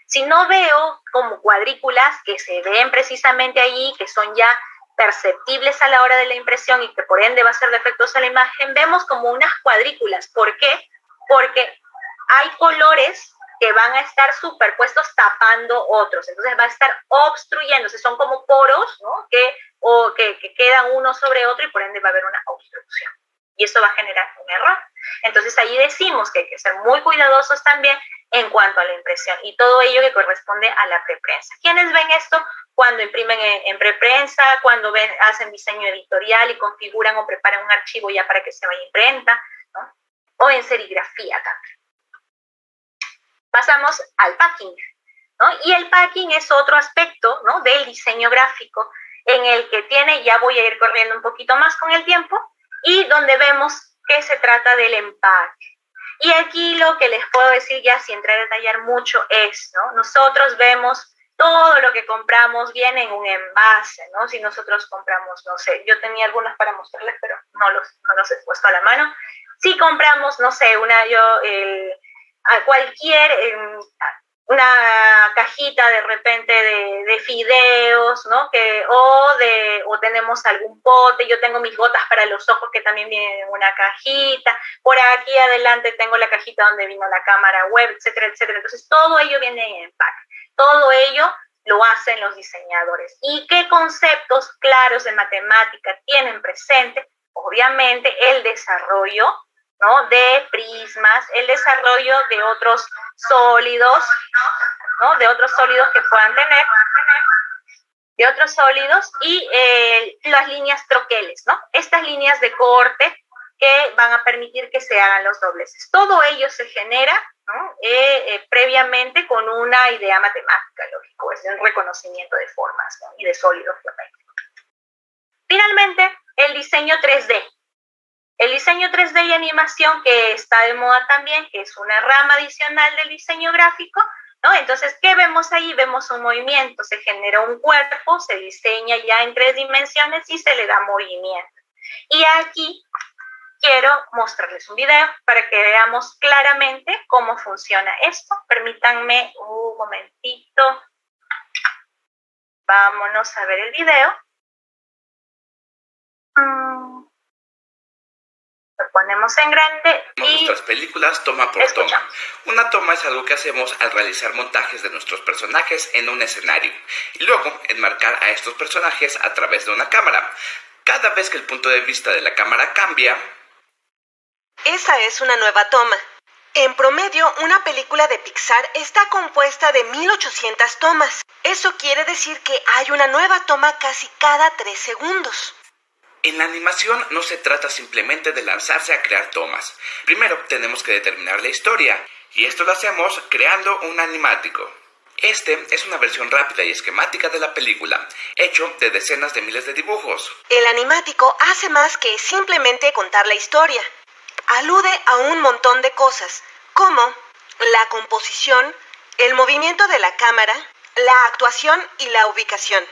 Si no veo como cuadrículas que se ven precisamente allí, que son ya perceptibles a la hora de la impresión y que por ende va a ser defectos a la imagen, vemos como unas cuadrículas. ¿Por qué? Porque hay colores que van a estar superpuestos tapando otros, entonces va a estar obstruyéndose, son como poros, ¿no? que quedan uno sobre otro y por ende va a haber una obstrucción. Y eso va a generar un error. Entonces ahí decimos que hay que ser muy cuidadosos también en cuanto a la impresión y todo ello que corresponde a la preprensa. ¿Quiénes ven esto? Cuando imprimen en preprensa, cuando hacen diseño editorial y configuran o preparan un archivo ya para que se vaya a imprenta, ¿no? O en serigrafía también. Pasamos al packing, ¿no? Y el packing es otro aspecto, ¿no? Del diseño gráfico en el que ya voy a ir corriendo un poquito más con el tiempo, y donde vemos que se trata del empaque. Y aquí lo que les puedo decir ya sin entrar a detallar mucho es, ¿no? Nosotros vemos todo lo que compramos viene en un envase, ¿no? Si nosotros compramos, no sé, yo tenía algunos para mostrarles, pero no los he puesto a la mano. Si compramos, no sé, una cajita de repente de fideos, ¿no? O tenemos algún pote, yo tengo mis gotas para los ojos que también vienen en una cajita, por aquí adelante tengo la cajita donde vino la cámara web, etcétera, etcétera. Entonces todo ello viene en empaque, todo ello lo hacen los diseñadores. ¿Y qué conceptos claros de matemática tienen presente? Obviamente el desarrollo, ¿no?, de prismas, el desarrollo de otros sólidos, ¿no?, de otros sólidos que puedan tener, de otros sólidos y las líneas troqueles, ¿no? Estas líneas de corte que van a permitir que se hagan los dobleces. Todo ello se genera, ¿no?, previamente con una idea matemática, lógico, es un reconocimiento de formas, ¿no?, y de sólidos geométricos. Finalmente, el diseño 3D. El diseño 3D y animación, que está de moda también, que es una rama adicional del diseño gráfico, ¿no? Entonces, ¿qué vemos ahí? Vemos un movimiento, se genera un cuerpo, se diseña ya en 3 dimensiones y se le da movimiento. Y aquí quiero mostrarles un video para que veamos claramente cómo funciona esto. Permítanme un momentito. Vámonos a ver el video. Lo ponemos en grande y nuestras películas toma por toma. Una toma es algo que hacemos al realizar montajes de nuestros personajes en un escenario y luego enmarcar a estos personajes a través de una cámara. Cada vez que el punto de vista de la cámara cambia, esa es una nueva toma. En promedio, una película de Pixar está compuesta de 1800 tomas. Eso quiere decir que hay una nueva toma casi cada 3 segundos. En la animación no se trata simplemente de lanzarse a crear tomas. Primero tenemos que determinar la historia, y esto lo hacemos creando un animático. Este es una versión rápida y esquemática de la película, hecho de decenas de miles de dibujos. El animático hace más que simplemente contar la historia. Alude a un montón de cosas, como la composición, el movimiento de la cámara, la actuación y la ubicación.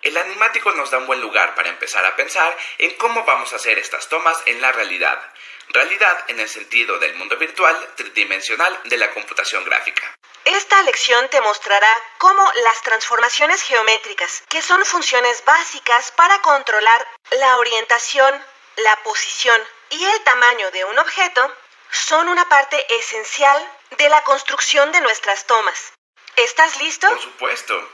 El animático nos da un buen lugar para empezar a pensar en cómo vamos a hacer estas tomas en la realidad. Realidad en el sentido del mundo virtual tridimensional de la computación gráfica. Esta lección te mostrará cómo las transformaciones geométricas, que son funciones básicas para controlar la orientación, la posición y el tamaño de un objeto, son una parte esencial de la construcción de nuestras tomas. ¿Estás listo? Por supuesto.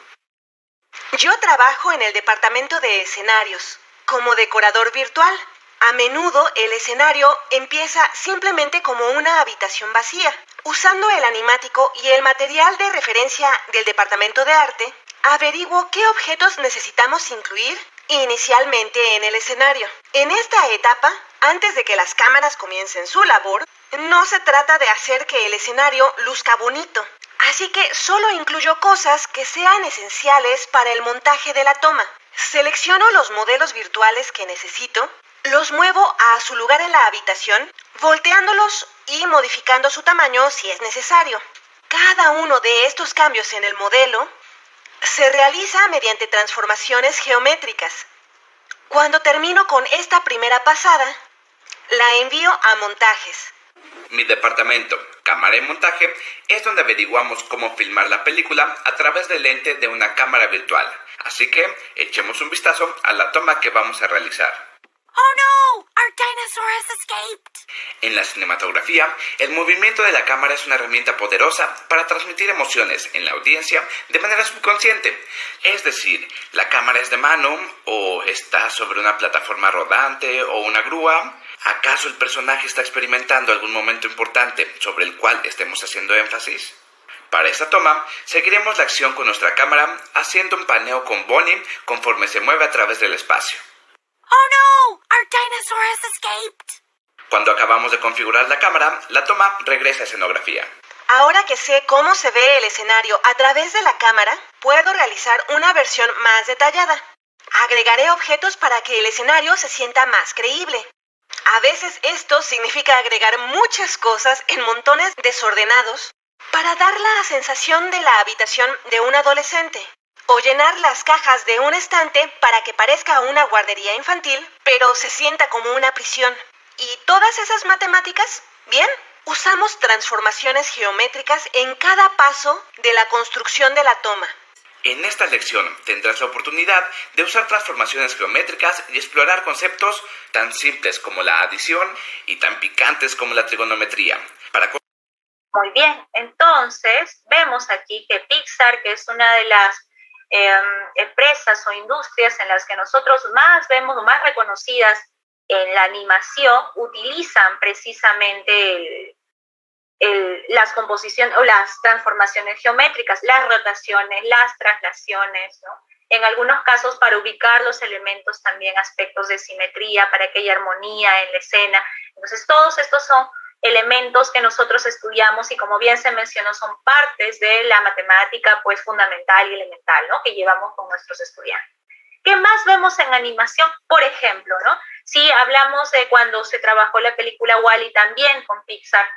Yo trabajo en el departamento de escenarios, como decorador virtual. A menudo el escenario empieza simplemente como una habitación vacía. Usando el animático y el material de referencia del departamento de arte, averiguo qué objetos necesitamos incluir inicialmente en el escenario. En esta etapa, antes de que las cámaras comiencen su labor, no se trata de hacer que el escenario luzca bonito. Así que solo incluyo cosas que sean esenciales para el montaje de la toma. Selecciono los modelos virtuales que necesito, los muevo a su lugar en la habitación, volteándolos y modificando su tamaño si es necesario. Cada uno de estos cambios en el modelo se realiza mediante transformaciones geométricas. Cuando termino con esta primera pasada, la envío a montajes. Mi departamento, cámara y montaje, es donde averiguamos cómo filmar la película a través del lente de una cámara virtual. Así que echemos un vistazo a la toma que vamos a realizar. ¡Oh no! ¡Our dinosaur has escaped! En la cinematografía, el movimiento de la cámara es una herramienta poderosa para transmitir emociones en la audiencia de manera subconsciente. Es decir, la cámara es de mano, o está sobre una plataforma rodante o una grúa. ¿Acaso el personaje está experimentando algún momento importante sobre el cual estemos haciendo énfasis? Para esta toma, seguiremos la acción con nuestra cámara haciendo un paneo con Bonnie conforme se mueve a través del espacio. ¡Oh no! ¡Our dinosaur has escaped! Cuando acabamos de configurar la cámara, la toma regresa a escenografía. Ahora que sé cómo se ve el escenario a través de la cámara, puedo realizar una versión más detallada. Agregaré objetos para que el escenario se sienta más creíble. A veces esto significa agregar muchas cosas en montones desordenados para dar la sensación de la habitación de un adolescente. O llenar las cajas de un estante para que parezca una guardería infantil, pero se sienta como una prisión. ¿Y todas esas matemáticas? ¿Bien? Usamos transformaciones geométricas en cada paso de la construcción de la toma. En esta lección tendrás la oportunidad de usar transformaciones geométricas y explorar conceptos tan simples como la adición y tan picantes como la trigonometría. Muy bien, entonces vemos aquí que Pixar, que es una de las empresas o industrias en las que nosotros más vemos, más reconocidas en la animación, utilizan precisamente las composiciones o las transformaciones geométricas, las rotaciones, las traslaciones, ¿no? En algunos casos para ubicar los elementos también aspectos de simetría, para que haya armonía en la escena. Entonces todos estos son elementos que nosotros estudiamos y como bien se mencionó son partes de la matemática pues fundamental y elemental, ¿no? Que llevamos con nuestros estudiantes. ¿Qué más vemos en animación? Por ejemplo, ¿no? Si hablamos de cuando se trabajó la película Wall-E también con Pixar,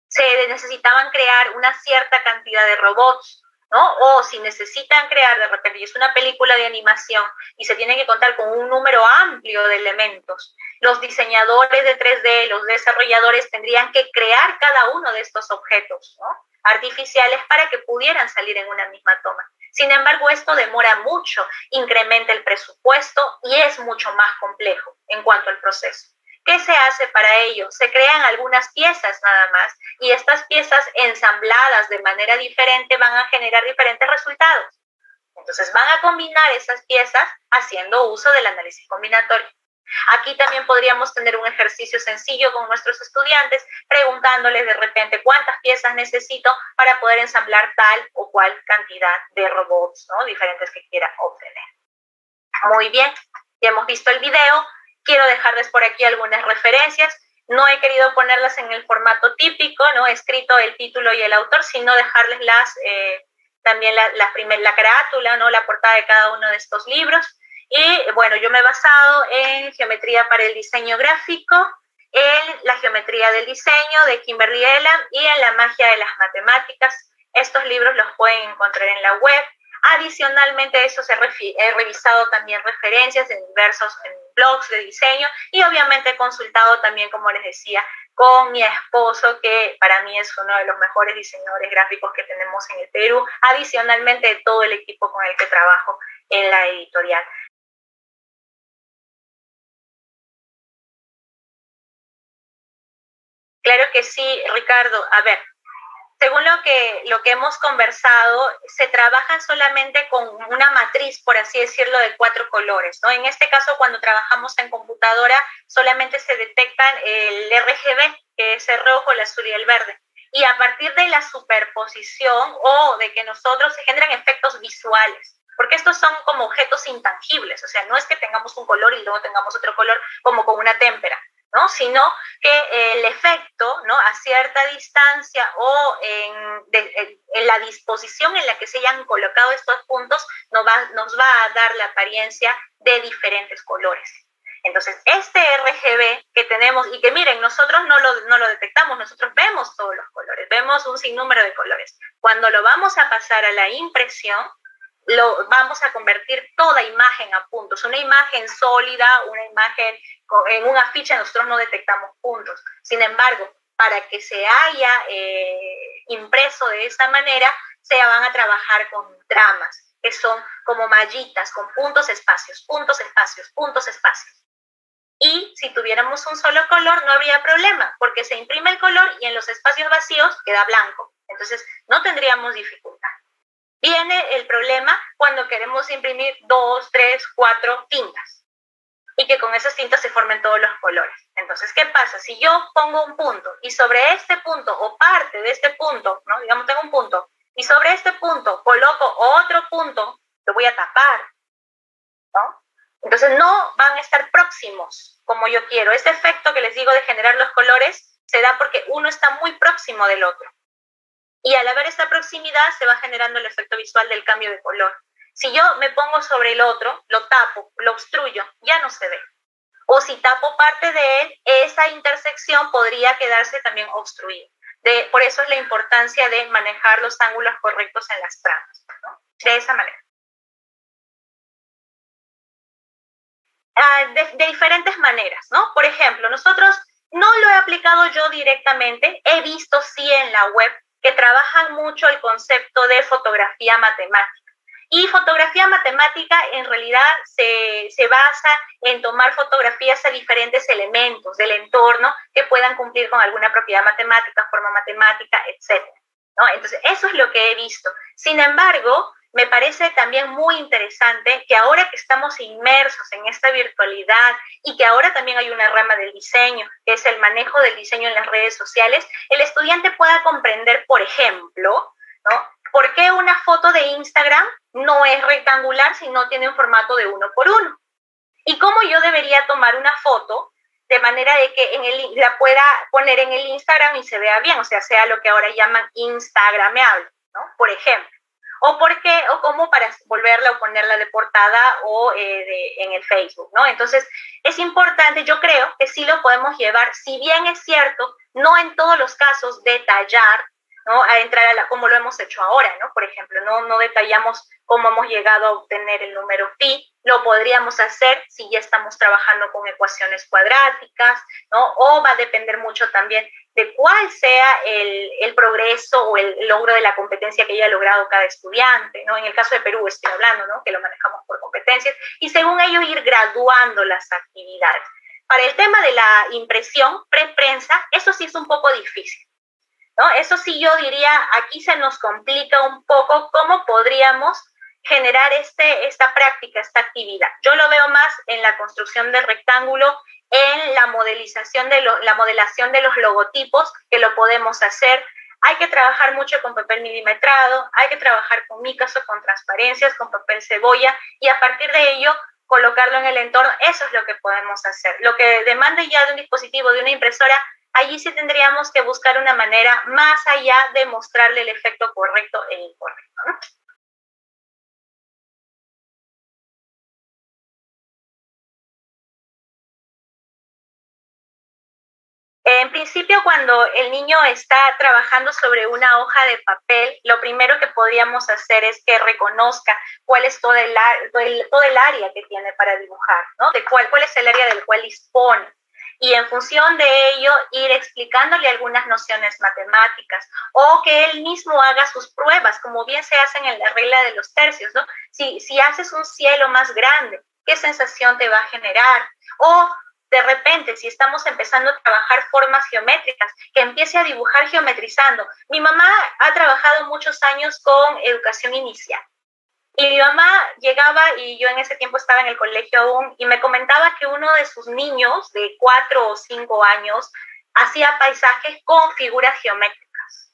se necesitaban crear una cierta cantidad de robots, ¿no? O si necesitan crear de repente, y es una película de animación y se tiene que contar con un número amplio de elementos, los diseñadores de 3D, los desarrolladores tendrían que crear cada uno de estos objetos, ¿no? Artificiales para que pudieran salir en una misma toma. Sin embargo, esto demora mucho, incrementa el presupuesto y es mucho más complejo en cuanto al proceso. ¿Qué se hace para ello? Se crean algunas piezas nada más y estas piezas ensambladas de manera diferente van a generar diferentes resultados. Entonces van a combinar esas piezas haciendo uso del análisis combinatorio. Aquí también podríamos tener un ejercicio sencillo con nuestros estudiantes preguntándoles de repente cuántas piezas necesito para poder ensamblar tal o cual cantidad de robots, ¿no? Diferentes que quiera obtener. Muy bien, ya hemos visto el video. Quiero dejarles por aquí algunas referencias. No he querido ponerlas en el formato típico, no he escrito el título y el autor, sino dejarles también la carátula, ¿no? La portada de cada uno de estos libros. Y bueno, yo me he basado en Geometría para el Diseño Gráfico, en La Geometría del Diseño de Kimberly Elam y en La Magia de las Matemáticas. Estos libros los pueden encontrar en la web. Adicionalmente a eso he revisado también referencias en diversos blogs de diseño y obviamente he consultado también, como les decía, con mi esposo, que para mí es uno de los mejores diseñadores gráficos que tenemos en el Perú, adicionalmente de todo el equipo con el que trabajo en la editorial. Claro que sí, Ricardo. A ver, según lo que hemos conversado, se trabaja solamente con una matriz, por así decirlo, de 4 colores, ¿no? En este caso, cuando trabajamos en computadora, solamente se detectan el RGB, que es el rojo, el azul y el verde. Y a partir de la superposición o de que nosotros se generan efectos visuales, porque estos son como objetos intangibles, o sea, no es que tengamos un color y luego tengamos otro color como con una témpera, ¿no? Sino que el efecto, ¿no? A cierta distancia o en la disposición en la que se hayan colocado estos puntos nos va a dar la apariencia de diferentes colores. Entonces, este RGB que tenemos, y que miren, nosotros no lo detectamos, nosotros vemos todos los colores, vemos un sinnúmero de colores. Cuando lo vamos a pasar a la impresión, lo vamos a convertir toda imagen a puntos. Una imagen sólida, una imagen en una ficha, nosotros no detectamos puntos. Sin embargo, para que se haya impreso de esta manera, se van a trabajar con tramas, que son como mallitas, con puntos, espacios, puntos, espacios, puntos, espacios. Y si tuviéramos un solo color, no habría problema, porque se imprime el color y en los espacios vacíos queda blanco. Entonces, no tendríamos dificultad. Viene el problema cuando queremos imprimir 2, 3, 4 tintas y que con esas tintas se formen todos los colores. Entonces, ¿qué pasa? Si yo pongo un punto y sobre este punto o parte de este punto, ¿no? Digamos, tengo un punto y sobre este punto coloco otro punto, lo voy a tapar, ¿no? Entonces, no van a estar próximos como yo quiero. Este efecto que les digo de generar los colores se da porque uno está muy próximo del otro. Y al haber esta proximidad se va generando el efecto visual del cambio de color. Si yo me pongo sobre el otro, lo tapo, lo obstruyo, ya no se ve. O si tapo parte de él, esa intersección podría quedarse también obstruida. Por eso es la importancia de manejar los ángulos correctos en las tramas, ¿no? De esa manera. De diferentes maneras, ¿no? Por ejemplo, nosotros no lo he aplicado yo directamente, he visto sí en la web que trabajan mucho el concepto de fotografía matemática. Y fotografía matemática en realidad se basa en tomar fotografías a diferentes elementos del entorno que puedan cumplir con alguna propiedad matemática, forma matemática, etc., ¿no? Entonces, eso es lo que he visto. Sin embargo, me parece también muy interesante que ahora que estamos inmersos en esta virtualidad y que ahora también hay una rama del diseño, que es el manejo del diseño en las redes sociales, el estudiante pueda comprender, por ejemplo, ¿no?, por qué una foto de Instagram no es rectangular si no tiene un formato de 1:1. Y cómo yo debería tomar una foto de manera de que la pueda poner en el Instagram y se vea bien, o sea lo que ahora llaman instagrameable, ¿no? Por ejemplo. O cómo para volverla o ponerla de portada o en el Facebook, ¿no? Entonces, es importante, yo creo que sí lo podemos llevar, si bien es cierto, no en todos los casos detallar, ¿no?, a entrar como lo hemos hecho ahora, ¿no? Por ejemplo, no detallamos cómo hemos llegado a obtener el número pi, lo podríamos hacer si ya estamos trabajando con ecuaciones cuadráticas, ¿no? O va a depender mucho también de cuál sea el progreso o el logro de la competencia que haya logrado cada estudiante, ¿no? En el caso de Perú estoy hablando, ¿no?, que lo manejamos por competencias, y según ello ir graduando las actividades. Para el tema de la impresión pre-prensa, eso sí es un poco difícil, ¿no? Eso sí yo diría, aquí se nos complica un poco cómo podríamos generar esta práctica, esta actividad. Yo lo veo más en la construcción del rectángulo, en la modelación de los logotipos, que lo podemos hacer. Hay que trabajar mucho con papel milimetrado, hay que trabajar con micas o con transparencias, con papel cebolla, y a partir de ello colocarlo en el entorno. Eso es lo que podemos hacer. Lo que demande ya de un dispositivo, de una impresora, allí sí tendríamos que buscar una manera más allá de mostrarle el efecto correcto e incorrecto, ¿no? En principio, cuando el niño está trabajando sobre una hoja de papel, lo primero que podríamos hacer es que reconozca cuál es todo el área que tiene para dibujar, ¿no? Cuál es el área del cual dispone. Y en función de ello, ir explicándole algunas nociones matemáticas, o que él mismo haga sus pruebas, como bien se hacen en la regla de los tercios, ¿no? Si haces un cielo más grande, ¿qué sensación te va a generar? O de repente, si estamos empezando a trabajar formas geométricas, que empiece a dibujar geometrizando. Mi mamá ha trabajado muchos años con educación inicial. Y mi mamá llegaba, y yo en ese tiempo estaba en el colegio aún, y me comentaba que uno de sus niños de 4 o 5 años hacía paisajes con figuras geométricas,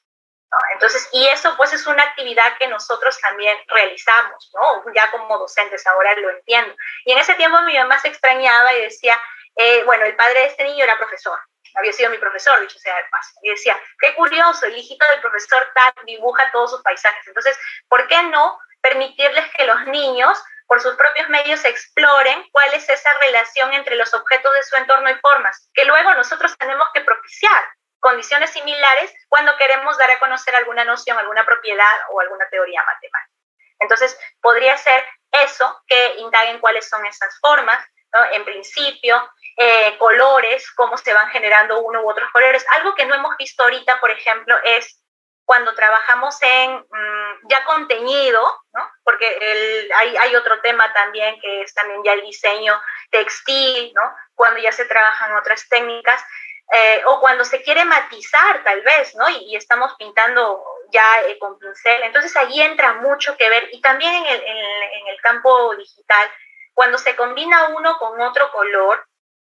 ¿no? Entonces, y eso pues es una actividad que nosotros también realizamos, ¿no? Ya como docentes ahora lo entiendo. Y en ese tiempo mi mamá se extrañaba y decía, bueno, el padre de este niño era profesor, había sido mi profesor, dicho sea de paso, y decía, qué curioso, el hijito del profesor tal dibuja todos sus paisajes. Entonces, ¿por qué no permitirles que los niños, por sus propios medios, exploren cuál es esa relación entre los objetos de su entorno y formas, que luego nosotros tenemos que propiciar condiciones similares cuando queremos dar a conocer alguna noción, alguna propiedad o alguna teoría matemática? Entonces, podría ser eso, que indaguen cuáles son esas formas, ¿no? En principio, colores, cómo se van generando uno u otros colores. Algo que no hemos visto ahorita, por ejemplo, es cuando trabajamos en ya con teñido, ¿no? Porque hay otro tema también que es también ya el diseño textil, ¿no? Cuando ya se trabajan otras técnicas, o cuando se quiere matizar tal vez, ¿no? Y estamos pintando ya con pincel. Entonces ahí entra mucho que ver. Y también en el campo digital, cuando se combina uno con otro color,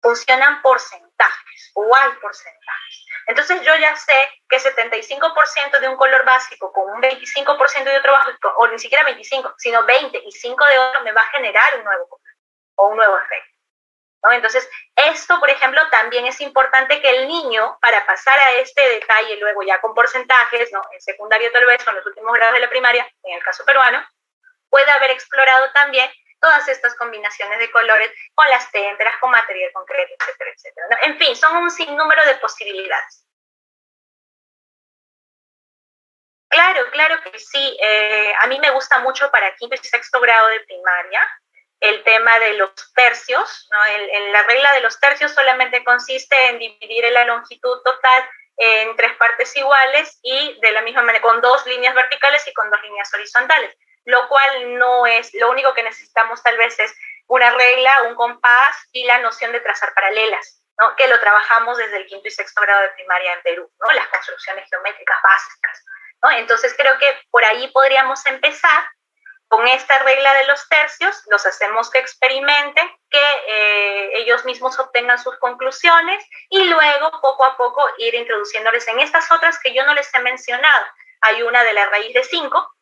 funcionan porcentajes o hay porcentajes. Entonces yo ya sé que 75% de un color básico con un 25% de otro básico, o ni siquiera 25, sino 20 y 5 de otro, me va a generar un nuevo color o un nuevo efecto, ¿no? Entonces, esto, por ejemplo, también es importante que el niño, para pasar a este detalle luego ya con porcentajes, ¿no?, en secundario tal vez, o en los últimos grados de la primaria, en el caso peruano, pueda haber explorado también todas estas combinaciones de colores con las témperas, con material concreto, etcétera, etcétera, ¿no? En fin, son un sinnúmero de posibilidades. Claro que sí. A mí me gusta mucho para quinto y sexto grado de primaria. el tema de los tercios, ¿no? La regla de los tercios solamente consiste en dividir la longitud total en 3 partes iguales y de la misma manera con 2 líneas verticales y con 2 líneas horizontales, lo cual no es, lo único que necesitamos tal vez es una regla, un compás y la noción de trazar paralelas, ¿no? Que lo trabajamos desde el 5º y 6º grado de primaria en Perú, ¿no? Las construcciones geométricas básicas, ¿no? Entonces creo que por ahí podríamos empezar con esta regla de los tercios, los hacemos que experimenten, que ellos mismos obtengan sus conclusiones y luego poco a poco ir introduciéndoles en estas otras que yo no les he mencionado. Hay una de la raíz de 5,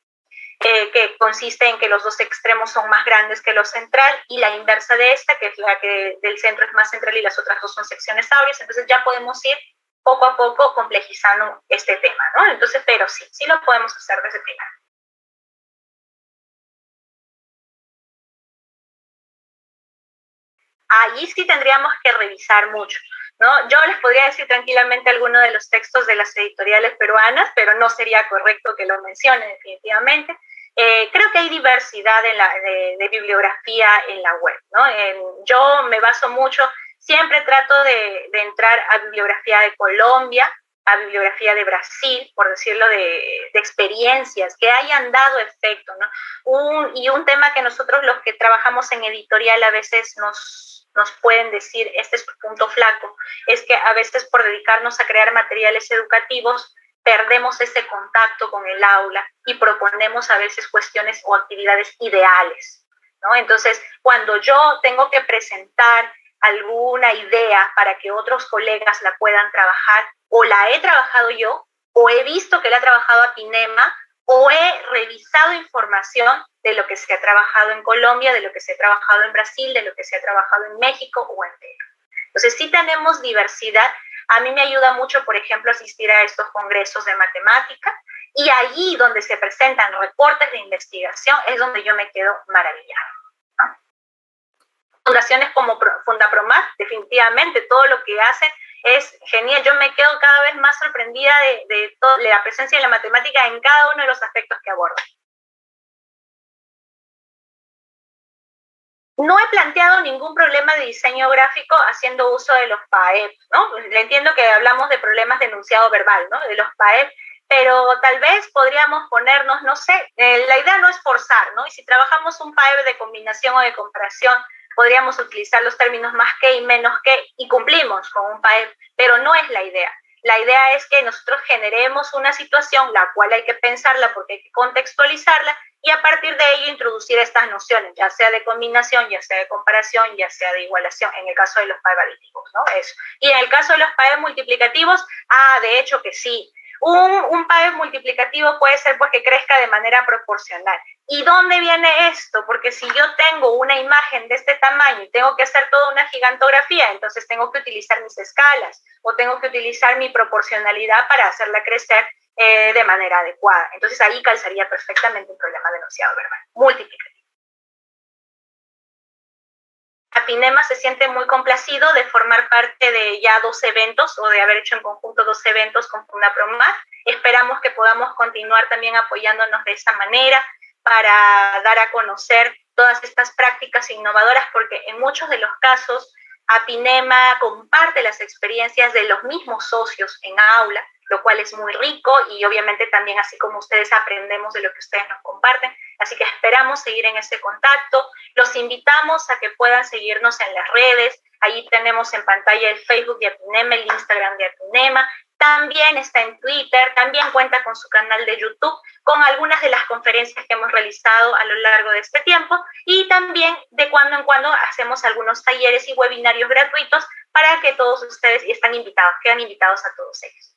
que consiste en que los 2 extremos son más grandes que lo central, y la inversa de esta, que es la que del centro es más central y las otras 2 son secciones áureas. Entonces ya podemos ir poco a poco complejizando este tema, ¿no? Entonces, pero sí lo podemos hacer desde primero. Allí sí tendríamos que revisar mucho, ¿no? Yo les podría decir tranquilamente algunos de los textos de las editoriales peruanas, pero no sería correcto que lo mencione definitivamente. Creo que hay diversidad de bibliografía en la web, ¿no? Yo me baso mucho, siempre trato de entrar a bibliografía de Colombia, a bibliografía de Brasil, por decirlo, de experiencias que hayan dado efecto, ¿no? Un tema que nosotros los que trabajamos en editorial a veces nos pueden decir, este es tu punto flaco, es que a veces por dedicarnos a crear materiales educativos perdemos ese contacto con el aula y proponemos a veces cuestiones o actividades ideales, ¿no? Entonces, cuando yo tengo que presentar alguna idea para que otros colegas la puedan trabajar, o la he trabajado yo, o he visto que la ha trabajado Apinema, o he revisado información de lo que se ha trabajado en Colombia, de lo que se ha trabajado en Brasil, de lo que se ha trabajado en México o en Perú. Entonces sí tenemos diversidad. A mí me ayuda mucho, por ejemplo, asistir a estos congresos de matemática, y allí donde se presentan reportes de investigación es donde yo me quedo maravillada, ¿no? Fundaciones como Fundapromar, definitivamente todo lo que hacen es genial. Yo me quedo cada vez más sorprendida de la presencia de la matemática en cada uno de los aspectos que abordan. No he planteado ningún problema de diseño gráfico haciendo uso de los PAEP, ¿no? Le entiendo que hablamos de problemas de enunciado verbal, ¿no? De los PAEP, pero tal vez podríamos ponernos, no sé, la idea no es forzar, ¿no? Y si trabajamos un PAEP de combinación o de comparación, podríamos utilizar los términos más que y menos que y cumplimos con un PAEP, pero no es la idea. La idea es que nosotros generemos una situación la cual hay que pensarla porque hay que contextualizarla y a partir de ello introducir estas nociones, ya sea de combinación, ya sea de comparación, ya sea de igualación, en el caso de los PAEP aditivos, ¿no? Eso. Y en el caso de los PAEP multiplicativos, de hecho que sí. Un PAEP multiplicativo puede ser pues que crezca de manera proporcional. ¿Y dónde viene esto? Porque si yo tengo una imagen de este tamaño y tengo que hacer toda una gigantografía, entonces tengo que utilizar mis escalas o tengo que utilizar mi proporcionalidad para hacerla crecer de manera adecuada. Entonces ahí calzaría perfectamente un problema de enunciado verbal multiplicativo. Apinema se siente muy complacido de formar parte de ya 2 eventos o de haber hecho en conjunto 2 eventos con Fundapromar. Esperamos que podamos continuar también apoyándonos de esta manera para dar a conocer todas estas prácticas innovadoras, porque en muchos de los casos Apinema comparte las experiencias de los mismos socios en aula, lo cual es muy rico y obviamente también así como ustedes aprendemos de lo que ustedes nos comparten. Así que esperamos seguir en ese contacto. Los invitamos a que puedan seguirnos en las redes. Ahí tenemos en pantalla el Facebook de Apinema, el Instagram de Apinema. También está en Twitter, también cuenta con su canal de YouTube, con algunas de las conferencias que hemos realizado a lo largo de este tiempo. Y también de cuando en cuando hacemos algunos talleres y webinarios gratuitos para que todos ustedes, y están invitados, quedan invitados a todos ellos.